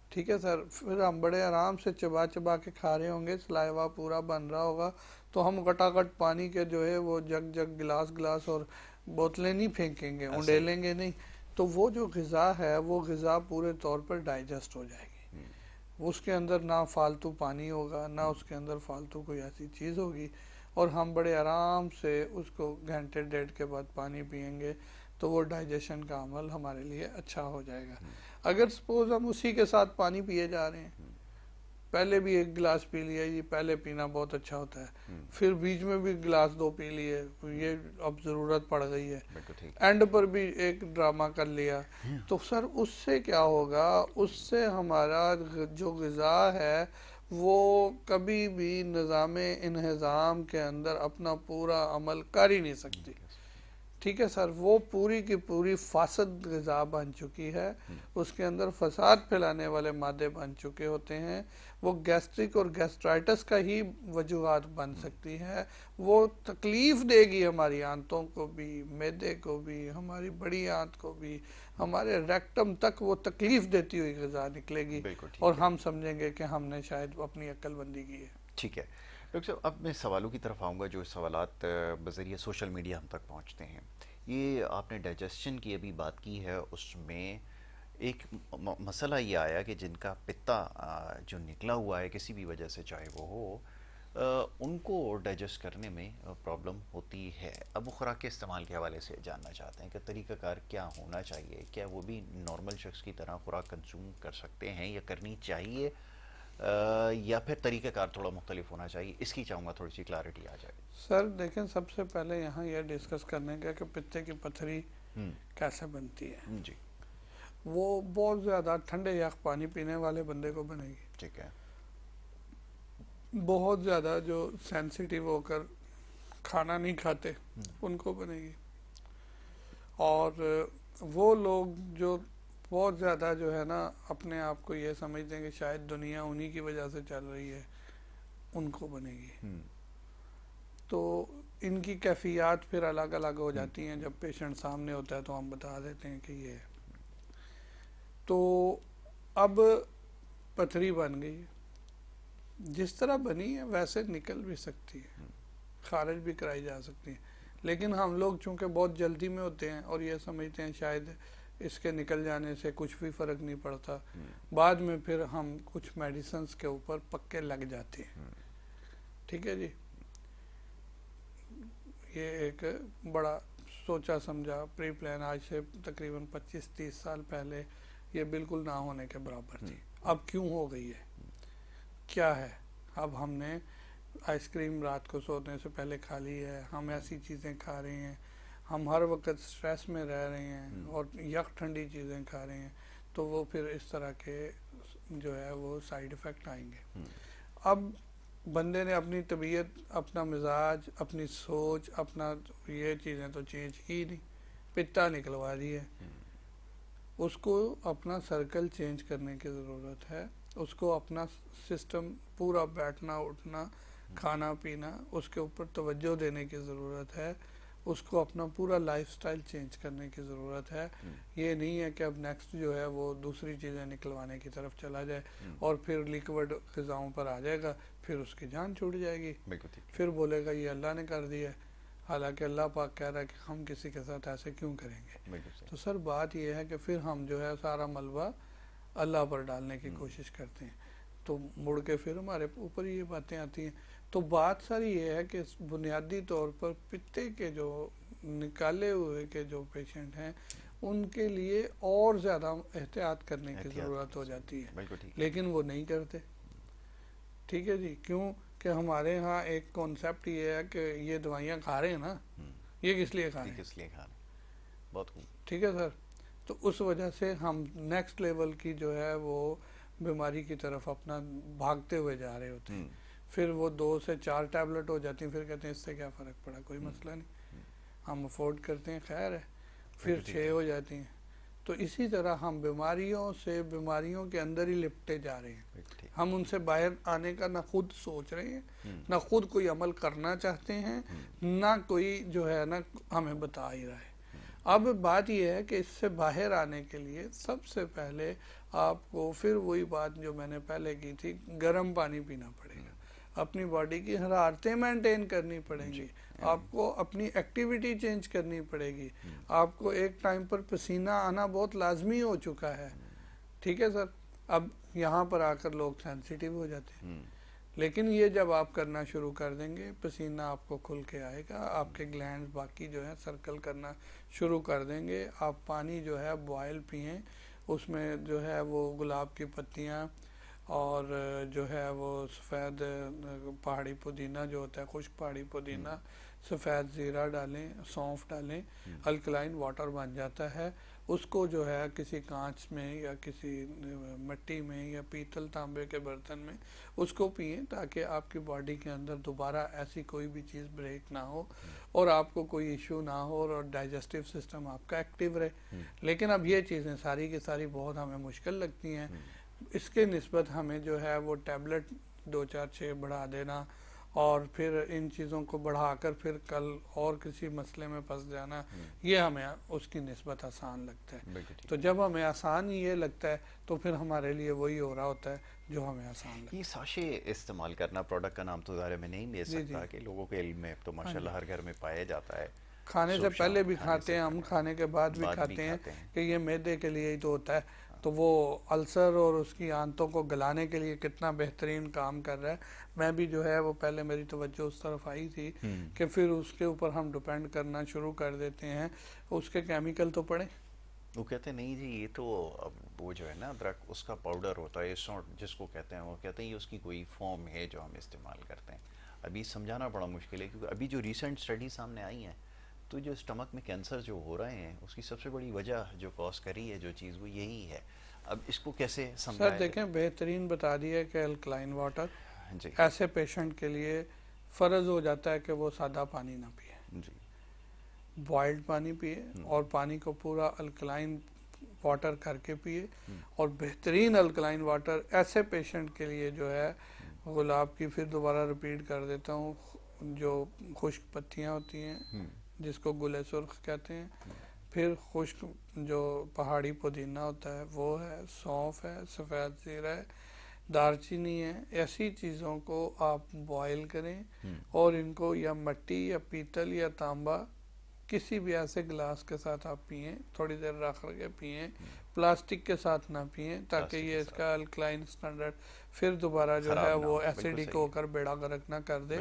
ٹھیک ہے سر، پھر ہم بڑے آرام سے چبا چبا کے کھا رہے ہوں گے، سلائیوا پورا بن رہا ہوگا، تو ہم گٹاگٹ پانی کے جو ہے وہ جگ جگ گلاس گلاس اور بوتلیں نہیں پھینکیں گے، انڈیلیں گے نہیں، تو وہ جو غذا ہے وہ غذا پورے طور پر ڈائجسٹ ہو جائے گی. اس کے اندر نہ فالتو پانی ہوگا، نہ اس کے اندر فالتو کوئی ایسی چیز ہوگی، اور ہم بڑے آرام سے اس کو گھنٹے ڈیڑھ کے بعد پانی پئیں گے تو وہ ڈائجیشن کا عمل ہمارے لیے اچھا ہو جائے گا. اگر سپوز ہم اسی کے ساتھ پانی پیے جا رہے ہیں، پہلے بھی ایک گلاس پی لیا، یہ پہلے پینا بہت اچھا ہوتا ہے، پھر بیچ میں بھی گلاس دو پی لیے، یہ اب ضرورت پڑ گئی ہے، اینڈ پر بھی ایک ڈرامہ کر لیا، تو سر اس سے کیا ہوگا؟ اس سے ہمارا جو غذا ہے وہ کبھی بھی نظام انہضام کے اندر اپنا پورا عمل کر ہی نہیں سکتی. ٹھیک ہے سر، وہ پوری کی پوری فاسد غذا بن چکی ہے، اس کے اندر فساد پھیلانے والے مادے بن چکے ہوتے ہیں، وہ گیسٹرک اور گیسٹرائٹس کا ہی وجوہات بن سکتی ہے، وہ تکلیف دے گی ہماری آنتوں کو بھی، معدے کو بھی، ہماری بڑی آنت کو بھی، ہمارے ریکٹم تک وہ تکلیف دیتی ہوئی غذا نکلے گی، اور ہم سمجھیں گے کہ ہم نے شاید اپنی عقل بندی کی ہے. ٹھیک ہے ڈاکٹر صاحب، اب میں سوالوں کی طرف آؤں گا جو سوالات بذریعہ سوشل میڈیا ہم تک پہنچتے ہیں. یہ آپ نے ڈائجسشن کی ابھی بات کی ہے، اس میں ایک مسئلہ یہ آیا کہ جن کا پتا جو نکلا ہوا ہے کسی بھی وجہ سے، چاہے وہ ہو، ان کو ڈائجسٹ کرنے میں پرابلم ہوتی ہے. اب وہ خوراک کے استعمال کے حوالے سے جاننا چاہتے ہیں کہ طریقہ کار کیا ہونا چاہیے، کیا وہ بھی نارمل شخص کی طرح خوراک کنزیوم کر سکتے ہیں یا کرنی چاہیے، یا پھر طریقہ کار تھوڑا مختلف ہونا چاہیے؟ اس کی چاہوں گا تھوڑی سی کلیئرٹی آ جائے. سر دیکھیں، سب سے پہلے یہاں یہ ڈسکس کرنے کا کہ پتے کی پتھری کیسے بنتی ہے. جی. وہ بہت زیادہ ٹھنڈے یخ پانی پینے والے بندے کو بنے گی. ٹھیک ہے. بہت زیادہ جو سینسیٹیو ہو کر کھانا نہیں کھاتے ان کو بنے گی. اور وہ لوگ جو بہت زیادہ جو ہے نا اپنے آپ کو یہ سمجھتے ہیں کہ شاید دنیا انہی کی وجہ سے چل رہی ہے، ان کو بنے گی. تو ان کی کیفیات پھر الگ الگ ہو جاتی ہیں. جب پیشنٹ سامنے ہوتا ہے تو ہم بتا دیتے ہیں کہ یہ ہے. تو اب پتھری بن گئی، جس طرح بنی ہے ویسے نکل بھی سکتی ہے، خارج بھی کرائی جا سکتی ہے، لیکن ہم لوگ چونکہ بہت جلدی میں ہوتے ہیں اور یہ سمجھتے ہیں شاید اس کے نکل جانے سے کچھ بھی فرق نہیں پڑتا، بعد میں پھر ہم کچھ میڈیسنز کے اوپر پکے لگ جاتے ہیں. ٹھیک ہے جی. یہ ایک بڑا سوچا سمجھا پری پلان آج سے تقریباً 25-30 سال پہلے یہ بالکل نہ ہونے کے برابر تھی. اب کیوں ہو گئی ہے؟ کیا ہے؟ اب ہم نے آئس کریم رات کو سونے سے پہلے کھا لی ہے، ہم ایسی چیزیں کھا رہے ہیں، ہم ہر وقت سٹریس میں رہ رہے ہیں اور یک ٹھنڈی چیزیں کھا رہے ہیں، تو وہ پھر اس طرح کے جو ہے وہ سائیڈ ایفیکٹ آئیں گے. اب بندے نے اپنی طبیعت، اپنا مزاج، اپنی سوچ، اپنا یہ چیزیں تو چینج کی نہیں، پتا نکلوا دی ہے. اس کو اپنا سرکل چینج کرنے کی ضرورت ہے، اس کو اپنا سسٹم پورا بیٹھنا اٹھنا کھانا پینا اس کے اوپر توجہ دینے کی ضرورت ہے، اس کو اپنا پورا لائف سٹائل چینج کرنے کی ضرورت ہے. یہ نہیں ہے کہ اب نیکسٹ جو ہے وہ دوسری چیزیں نکلوانے کی طرف چلا جائے اور پھر لیکوڈ غذاؤں پر آ جائے گا، پھر اس کی جان چھوٹ جائے گی، پھر بولے گا یہ اللہ نے کر دیا ہے، حالانکہ اللہ پاک کہہ رہا ہے کہ ہم کسی کے ساتھ ایسے کیوں کریں گے. تو سر بات یہ ہے کہ پھر ہم جو ہے سارا ملبہ اللہ پر ڈالنے کی کوشش کرتے ہیں، تو مڑ کے پھر ہمارے اوپر یہ باتیں آتی ہیں. تو بات ساری یہ ہے کہ بنیادی طور پر پتے کے جو نکالے ہوئے کے جو پیشنٹ ہیں ان کے لیے اور زیادہ احتیاط کرنے کی ضرورت ہو جاتی ہے، لیکن وہ نہیں کرتے. ٹھیک ہے جی. کیوں کہ ہمارے ہاں ایک کانسیپٹ یہ ہے کہ یہ دوائیاں کھا رہے ہیں نا، یہ کس لیے کھا رہے ہیں. بہت خوب. ٹھیک ہے سر. تو اس وجہ سے ہم نیکسٹ لیول کی جو ہے وہ بیماری کی طرف اپنا بھاگتے ہوئے جا رہے ہوتے ہیں. پھر وہ 2 سے 4 ٹیبلٹ ہو جاتی ہیں، پھر کہتے ہیں اس سے کیا فرق پڑا، کوئی مسئلہ نہیں، ہم افورڈ کرتے ہیں، خیر ہے. پھر 6 ہو جاتی ہیں. تو اسی طرح ہم بیماریوں سے بیماریوں کے اندر ہی لپٹے جا رہے ہیں. ہم ان سے باہر آنے کا نہ خود سوچ رہے ہیں، نہ خود کوئی عمل کرنا چاہتے ہیں، نہ کوئی جو ہے نا ہمیں بتا ہی رہا ہے. اب بات یہ ہے کہ اس سے باہر آنے کے لیے سب سے پہلے آپ کو پھر وہی بات جو میں نے پہلے کی تھی، گرم پانی پینا پڑے گا. اپنی باڈی کی حرارتیں مینٹین کرنی پڑیں گی، آپ کو اپنی ایکٹیویٹی چینج کرنی پڑے گی، آپ کو ایک ٹائم پر پسینہ آنا بہت لازمی ہو چکا ہے، ٹھیک ہے سر. اب یہاں پر آ کر لوگ سینسیٹیو ہو جاتے ہیں، لیکن یہ جب آپ کرنا شروع کر دیں گے پسینہ آپ کو کھل کے آئے گا، آپ کے گلینڈ باقی جو ہے سرکل کرنا شروع کر دیں گے. آپ پانی جو ہے بوائل پئیں، اس میں جو ہے وہ گلاب کی پتیاں اور جو ہے وہ سفید پہاڑی پودینہ جو ہوتا ہے، خشک پہاڑی پودینہ، سفید زیرہ ڈالیں، سونف ڈالیں، الکلائن واٹر بن جاتا ہے. اس کو جو ہے کسی کانچ میں یا کسی مٹی میں یا پیتل تانبے کے برتن میں اس کو پئیں، تاکہ آپ کی باڈی کے اندر دوبارہ ایسی کوئی بھی چیز بریک نہ ہو اور آپ کو کوئی ایشو نہ ہو اور ڈائجسٹیو سسٹم آپ کا ایکٹیو رہے. لیکن اب یہ چیزیں ساری کی ساری بہت ہمیں مشکل لگتی ہیں. اس کے نسبت ہمیں جو ہے وہ ٹیبلٹ 2 4 6 بڑھا دینا اور پھر ان چیزوں کو بڑھا کر پھر کل اور کسی مسئلے میں پھنس جانا، یہ ہمیں اس کی نسبت آسان لگتا ہے. تو جب ہمیں آسان یہ لگتا ہے تو پھر ہمارے لیے وہی ہو رہا ہوتا ہے جو ہمیں آسان لگتا ہے. یہ ساشے استعمال کرنا، پروڈکٹ کا نام تو ظاہر میں نہیں لے سکتا کہ لوگوں کے علم میں تو ماشاءاللہ ہر گھر میں پایا جاتا ہے. کھانے سے پہلے بھی کھاتے ہیں ہم، کھانے کے بعد بھی کھاتے ہیں کہ یہ معدے کے لیے ہی تو ہوتا ہے. تو وہ السر اور اس کی آنتوں کو گلانے کے لیے کتنا بہترین کام کر رہا ہے. میں بھی جو ہے وہ پہلے میری توجہ اس طرف آئی تھی کہ پھر اس کے اوپر ہم ڈیپینڈ کرنا شروع کر دیتے ہیں. اس کے کیمیکل تو پڑے، وہ کہتے ہیں نہیں جی یہ تو وہ جو ہے نا ادرک اس کا پاؤڈر ہوتا ہے، جس کو کہتے ہیں، وہ کہتے ہیں یہ اس کی کوئی فارم ہے جو ہم استعمال کرتے ہیں. ابھی سمجھانا بڑا مشکل ہے کیونکہ ابھی جو ریسنٹ اسٹڈی سامنے آئی ہیں تو جو اسٹمک میں کینسر جو ہو رہے ہیں اس کی سب سے بڑی وجہ جو کاز کری ہے جو چیز وہ یہی ہے. اب اس کو کیسے سمجھایا سر دیکھیں بہترین بتا دیا کہ الکلائن واٹر جی ایسے پیشنٹ کے لیے فرض ہو جاتا ہے کہ وہ سادہ پانی نہ پیے، جی بوائلڈ پانی پیے اور پانی کو پورا الکلائن واٹر کر کے پیے. اور بہترین الکلائن واٹر ایسے پیشنٹ کے لیے جو ہے گلاب کی، پھر دوبارہ ریپیٹ کر دیتا ہوں، جو خشک پتیاں ہوتی ہیں جس کو گلے سرخ کہتے ہیں، پھر خشک جو پہاڑی پودینہ ہوتا ہے وہ ہے، سونف ہے، سفید زیرہ ہے، دار چینی ہے. ایسی چیزوں کو آپ بوائل کریں اور ان کو یا مٹی یا پیتل یا تانبا کسی بھی ایسے گلاس کے ساتھ آپ پئیں، تھوڑی دیر رکھ کے پئیں، پلاسٹک کے ساتھ نہ پئیں تاکہ یہ اس کا الکلائن اسٹینڈرڈ پھر دوبارہ جو ہے وہ ایسیڈک ہو کر بیڑا غرق نہ کر دے.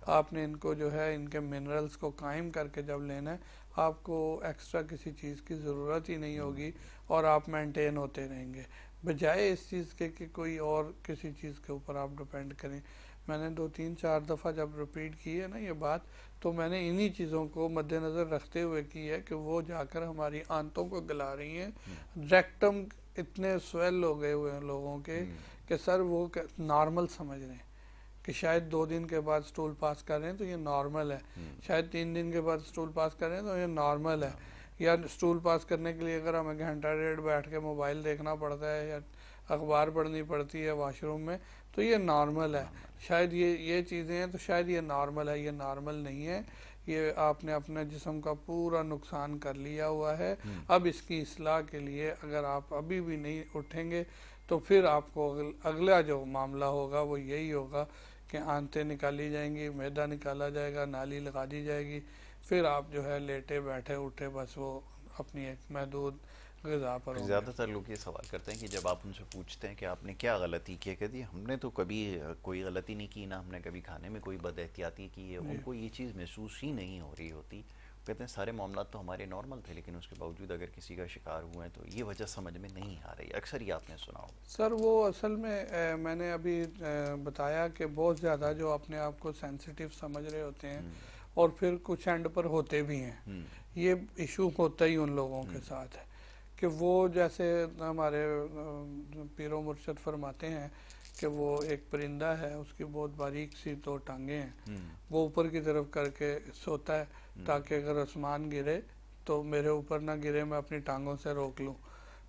آپ نے ان کو جو ہے ان کے منرلز کو قائم کر کے جب لینا ہے، آپ کو ایکسٹرا کسی چیز کی ضرورت ہی نہیں ہوگی اور آپ مینٹین ہوتے رہیں گے، بجائے اس چیز کے کہ کوئی اور کسی چیز کے اوپر آپ ڈیپینڈ کریں. میں نے 2 3 4 دفعہ جب ریپیٹ کی ہے نا یہ بات، تو میں نے انہی چیزوں کو مد نظر رکھتے ہوئے کی ہے کہ وہ جا کر ہماری آنتوں کو گلا رہی ہیں. ریکٹم اتنے سویل ہو گئے ہوئے ہیں لوگوں کے کہ سر وہ نارمل سمجھ رہے ہیں کہ شاید 2 دن کے بعد سٹول پاس کر رہے ہیں تو یہ نارمل ہے، شاید 3 دن کے بعد سٹول پاس کر رہے ہیں تو یہ نارمل ہے، یا سٹول پاس کرنے کے لیے اگر ہمیں گھنٹہ ڈیڑھ بیٹھ کے موبائل دیکھنا پڑتا ہے یا اخبار پڑھنی پڑتی ہے واش روم میں تو یہ نارمل ہے. شاید یہ چیزیں ہیں تو شاید یہ نارمل ہے، یہ نارمل نہیں ہے. یہ آپ نے اپنے جسم کا پورا نقصان کر لیا ہوا ہے. اب اس کی اصلاح کے لیے اگر آپ ابھی بھی نہیں اٹھیں گے تو پھر آپ کو اگلا جو معاملہ ہوگا وہ یہی ہوگا کہ آنتیں نکالی جائیں گی، معدہ نکالا جائے گا، نالی لگا دی جائے گی، پھر آپ جو ہے لیٹے بیٹھے اٹھے بس وہ اپنی ایک محدود غذا پر ہوں گے. زیادہ تر لوگ یہ سوال کرتے ہیں کہ جب آپ ان سے پوچھتے ہیں کہ آپ نے کیا غلطی کی ہے، کہتی ہم نے تو کبھی کوئی غلطی نہیں کی، نہ ہم نے کبھی کھانے میں کوئی بد احتیاطی کی ہے. ان کو یہ چیز محسوس ہی نہیں ہو رہی ہوتی. کہتے ہیں سارے معاملات تو ہمارے نارمل تھے لیکن اس کے باوجود اگر کسی کا شکار ہوئے ہیں تو یہ وجہ سمجھ میں نہیں آ رہی. اکثر ہی آپ نے سنا ہوگا. سر وہ اصل میں نے ابھی بتایا کہ بہت زیادہ جو اپنے آپ کو سینسیٹیو سمجھ رہے ہوتے ہیں اور پھر کچھ اینڈ پر ہوتے بھی ہیں. یہ ایشو ہوتا ہی ان لوگوں کے ساتھ ہے کہ وہ جیسے ہمارے پیر و مرشد فرماتے ہیں کہ وہ ایک پرندہ ہے، اس کی بہت باریک سی 2 ٹانگیں ہیں، وہ اوپر کی طرف کر کے سوتا ہے تاکہ اگر آسمان گرے تو میرے اوپر نہ گرے، میں اپنی ٹانگوں سے روک لوں.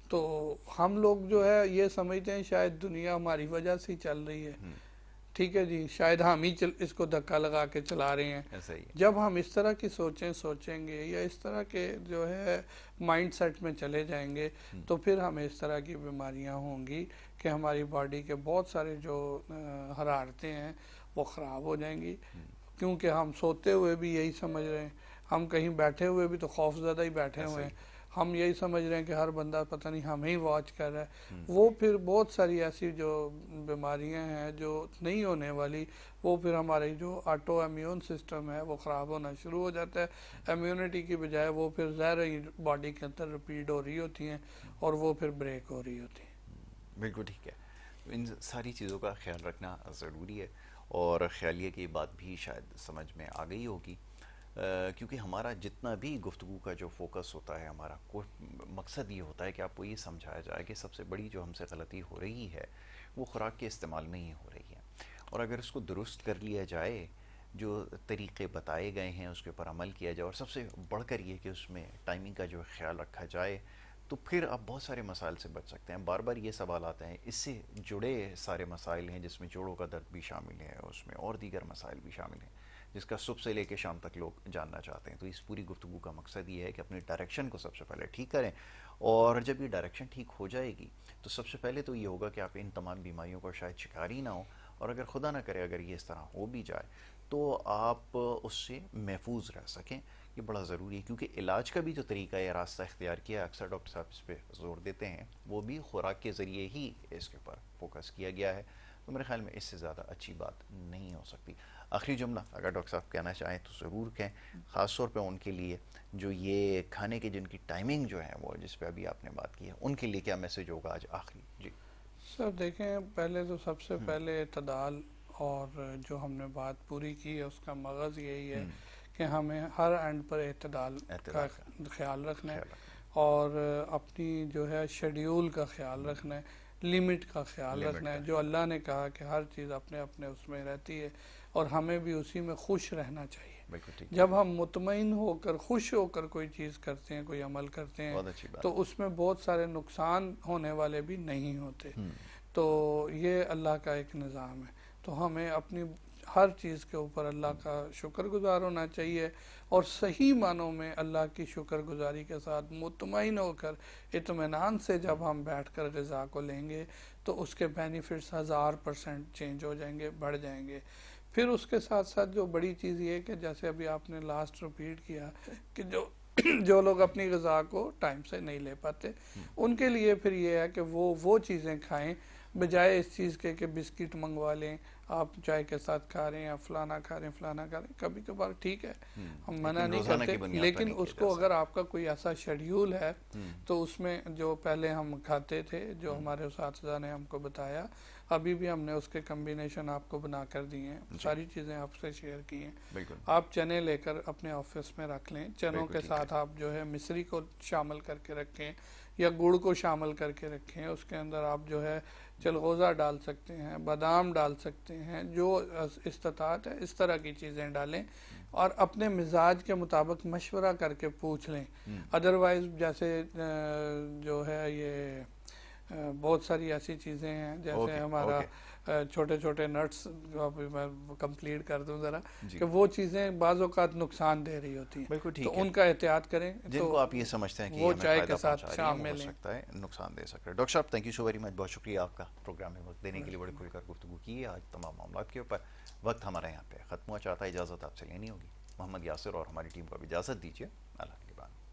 تو ہم لوگ جو ہے یہ سمجھتے ہیں شاید دنیا ہماری وجہ سے چل رہی ہے، ٹھیک ہے جی، شاید ہم ہی اس کو دھکا لگا کے چلا رہے ہیں. جب ہم اس طرح کی سوچیں گے یا اس طرح کے جو ہے مائنڈ سیٹ میں چلے جائیں گے تو پھر ہمیں اس طرح کی بیماریاں ہوں گی کہ ہماری باڈی کے بہت سارے جو حرارتیں ہیں وہ خراب ہو جائیں گی، کیونکہ ہم سوتے ہوئے بھی یہی سمجھ رہے ہیں، ہم کہیں بیٹھے ہوئے بھی تو خوف زدہ ہی بیٹھے ہوئے ہیں، ہم یہی سمجھ رہے ہیں کہ ہر بندہ پتہ نہیں ہمیں ہی واچ کر رہا ہے، وہ پھر بہت ساری ایسی جو بیماریاں ہیں جو نہیں ہونے والی، وہ پھر ہماری جو آٹو امیون سسٹم ہے وہ خراب ہونا شروع ہو جاتا ہے، امیونٹی کی بجائے وہ پھر زہر ہی باڈی کے اندر ریپیٹ ہو رہی ہوتی ہیں اور وہ پھر بریک ہو رہی ہوتی ہیں۔ بالکل ٹھیک ہے، ان ساری چیزوں کا خیال رکھنا ضروری ہے، اور خیالیے کی بات بھی شاید سمجھ میں آ گئی ہوگی، کیونکہ ہمارا جتنا بھی گفتگو کا جو فوکس ہوتا ہے، ہمارا مقصد یہ ہوتا ہے کہ آپ کو یہ سمجھایا جائے کہ سب سے بڑی جو ہم سے غلطی ہو رہی ہے وہ خوراک کے استعمال میں ہی ہو رہی ہے، اور اگر اس کو درست کر لیا جائے، جو طریقے بتائے گئے ہیں اس کے اوپر عمل کیا جائے، اور سب سے بڑھ کر یہ کہ اس میں ٹائمنگ کا جو خیال رکھا جائے، تو پھر آپ بہت سارے مسائل سے بچ سکتے ہیں۔ بار بار یہ سوال آتے ہیں، اس سے جڑے سارے مسائل ہیں جس میں جوڑوں کا درد بھی شامل ہے، اس میں اور دیگر مسائل بھی شامل ہیں جس کا صبح سے لے کے شام تک لوگ جاننا چاہتے ہیں۔ تو اس پوری گفتگو کا مقصد یہ ہے کہ اپنی ڈائریکشن کو سب سے پہلے ٹھیک کریں، اور جب یہ ڈائریکشن ٹھیک ہو جائے گی تو سب سے پہلے تو یہ ہوگا کہ آپ ان تمام بیماریوں کا شاید شکار ہی نہ ہو، اور اگر خدا نہ کرے اگر یہ اس طرح ہو بھی جائے تو آپ اس سے محفوظ رہ سکیں۔ یہ بڑا ضروری ہے، کیونکہ علاج کا بھی جو طریقہ ہے، راستہ اختیار کیا ہے، اکثر ڈاکٹر صاحب اس پہ زور دیتے ہیں، وہ بھی خوراک کے ذریعے ہی اس کے اوپر فوکس کیا گیا ہے، تو میرے خیال میں اس سے زیادہ اچھی بات نہیں ہو سکتی۔ آخری جملہ اگر ڈاکٹر صاحب کہنا چاہیں تو ضرور کہیں، خاص طور پہ ان کے لیے جو یہ کھانے کی جن کی ٹائمنگ جو ہے وہ جس پہ ابھی آپ نے بات کی ہے، ان کے لیے کیا میسج ہوگا آج آخری؟ جی سر دیکھیں، پہلے تو سب سے پہلے اعتدال، اور جو ہم نے بات پوری کی ہے اس کا مغز یہی ہے کہ ہمیں ہر اینڈ پر اعتدال کا اعتدال کا خیال رکھنا ہے، خیال رکھنا اور اپنی جو ہے شیڈیول کا خیال رکھنا ہے، لمٹ کا خیال لمٹ رکھنا ہے، کا جو اللہ نے کہا کہ ہر چیز اپنے اپنے اس میں رہتی ہے، اور ہمیں بھی اسی میں خوش رہنا چاہیے۔ بالکل ٹھیک ہے، جب ہم مطمئن ہو کر خوش ہو کر کوئی چیز کرتے ہیں، کوئی عمل کرتے ہیں، بہت اچھی بات تو اس میں بہت سارے نقصان ہونے والے بھی نہیں ہوتے۔ ہے۔ تو یہ اللہ کا ایک نظام ہے، تو ہمیں اپنی ہر چیز کے اوپر اللہ کا شکر گزار ہونا چاہیے، اور صحیح معنوں میں اللہ کی شکر گزاری کے ساتھ مطمئن ہو کر اطمینان سے جب ہم بیٹھ کر غذا کو لیں گے تو اس کے بینیفٹس 1000% چینج ہو جائیں گے، بڑھ جائیں گے۔ پھر اس کے ساتھ ساتھ جو بڑی چیز یہ ہے کہ جیسے ابھی آپ نے لاسٹ ریپیٹ کیا کہ جو لوگ اپنی غذا کو ٹائم سے نہیں لے پاتے، ان کے لیے پھر یہ ہے کہ وہ چیزیں کھائیں، بجائے اس چیز کے کہ بسکٹ منگوا لیں، آپ چائے کے ساتھ کھا رہے ہیں، آپ فلانا کھا رہے ہیں، فلانا کھا رہے ہیں، کبھی کبھار ٹھیک ہے، ہم منع لیکن نہیں روزانہ کرتے، کی بنیاد پر لیکن نہیں اس کیا کو جا اگر آپ کا کوئی ایسا شیڈیول ہے سکتا۔ تو اس میں جو پہلے ہم کھاتے تھے، جو ہمارے اساتذہ نے ہم کو بتایا، ابھی بھی ہم نے اس کے کمبینیشن آپ کو بنا کر دیے ہیں، جی ساری چیزیں آپ سے شیئر کی ہیں۔ بالکل آپ چنے لے کر اپنے آفس میں رکھ لیں، چنوں بالکل کے ٹھیک ہے، ساتھ آپ جو ہے مصری کو شامل کر کے رکھیں یا گڑ کو شامل کر کے رکھیں، اس کے اندر آپ جو ہے چلغوزہ ڈال سکتے ہیں، بادام ڈال سکتے ہیں، جو استطاعت ہے اس طرح کی چیزیں ڈالیں، اور اپنے مزاج کے مطابق مشورہ کر کے پوچھ لیں۔ ادروائز جیسے جو ہے یہ بہت ساری ایسی چیزیں ہیں، جیسے اوکے ہمارا اوکے چھوٹے چھوٹے نٹس، جو ابھی میں کمپلیٹ کر دوں ذرا، جی کہ وہ چیزیں بعض اوقات نقصان دے رہی ہوتی بالکل ہیں، ٹھیک تو ہے، ان کا احتیاط کریں، جن تو کو آپ یہ سمجھتے ہیں کہ یہ وہ ہمیں چائے فائدہ کے ساتھ پہنچا رہی ہیں، شام وہ میں ہو لیں۔ سکتا ہے نقصان دے سکتا ہے۔ ڈاکٹر صاحب thank you so very much, بہت شکریہ آپ کا پروگرام میں وقت دینے کے لیے، بڑے کھل کر گفتگو کی ہے آج تمام معاملات کے اوپر۔ وقت ہمارا یہاں پہ ختم ہوا چاہتا ہے، اجازت آپ سے لینی ہوگی۔ محمد یاسر اور ہماری ٹیم کو اب اجازت دیجیے، اللہ کے بعد۔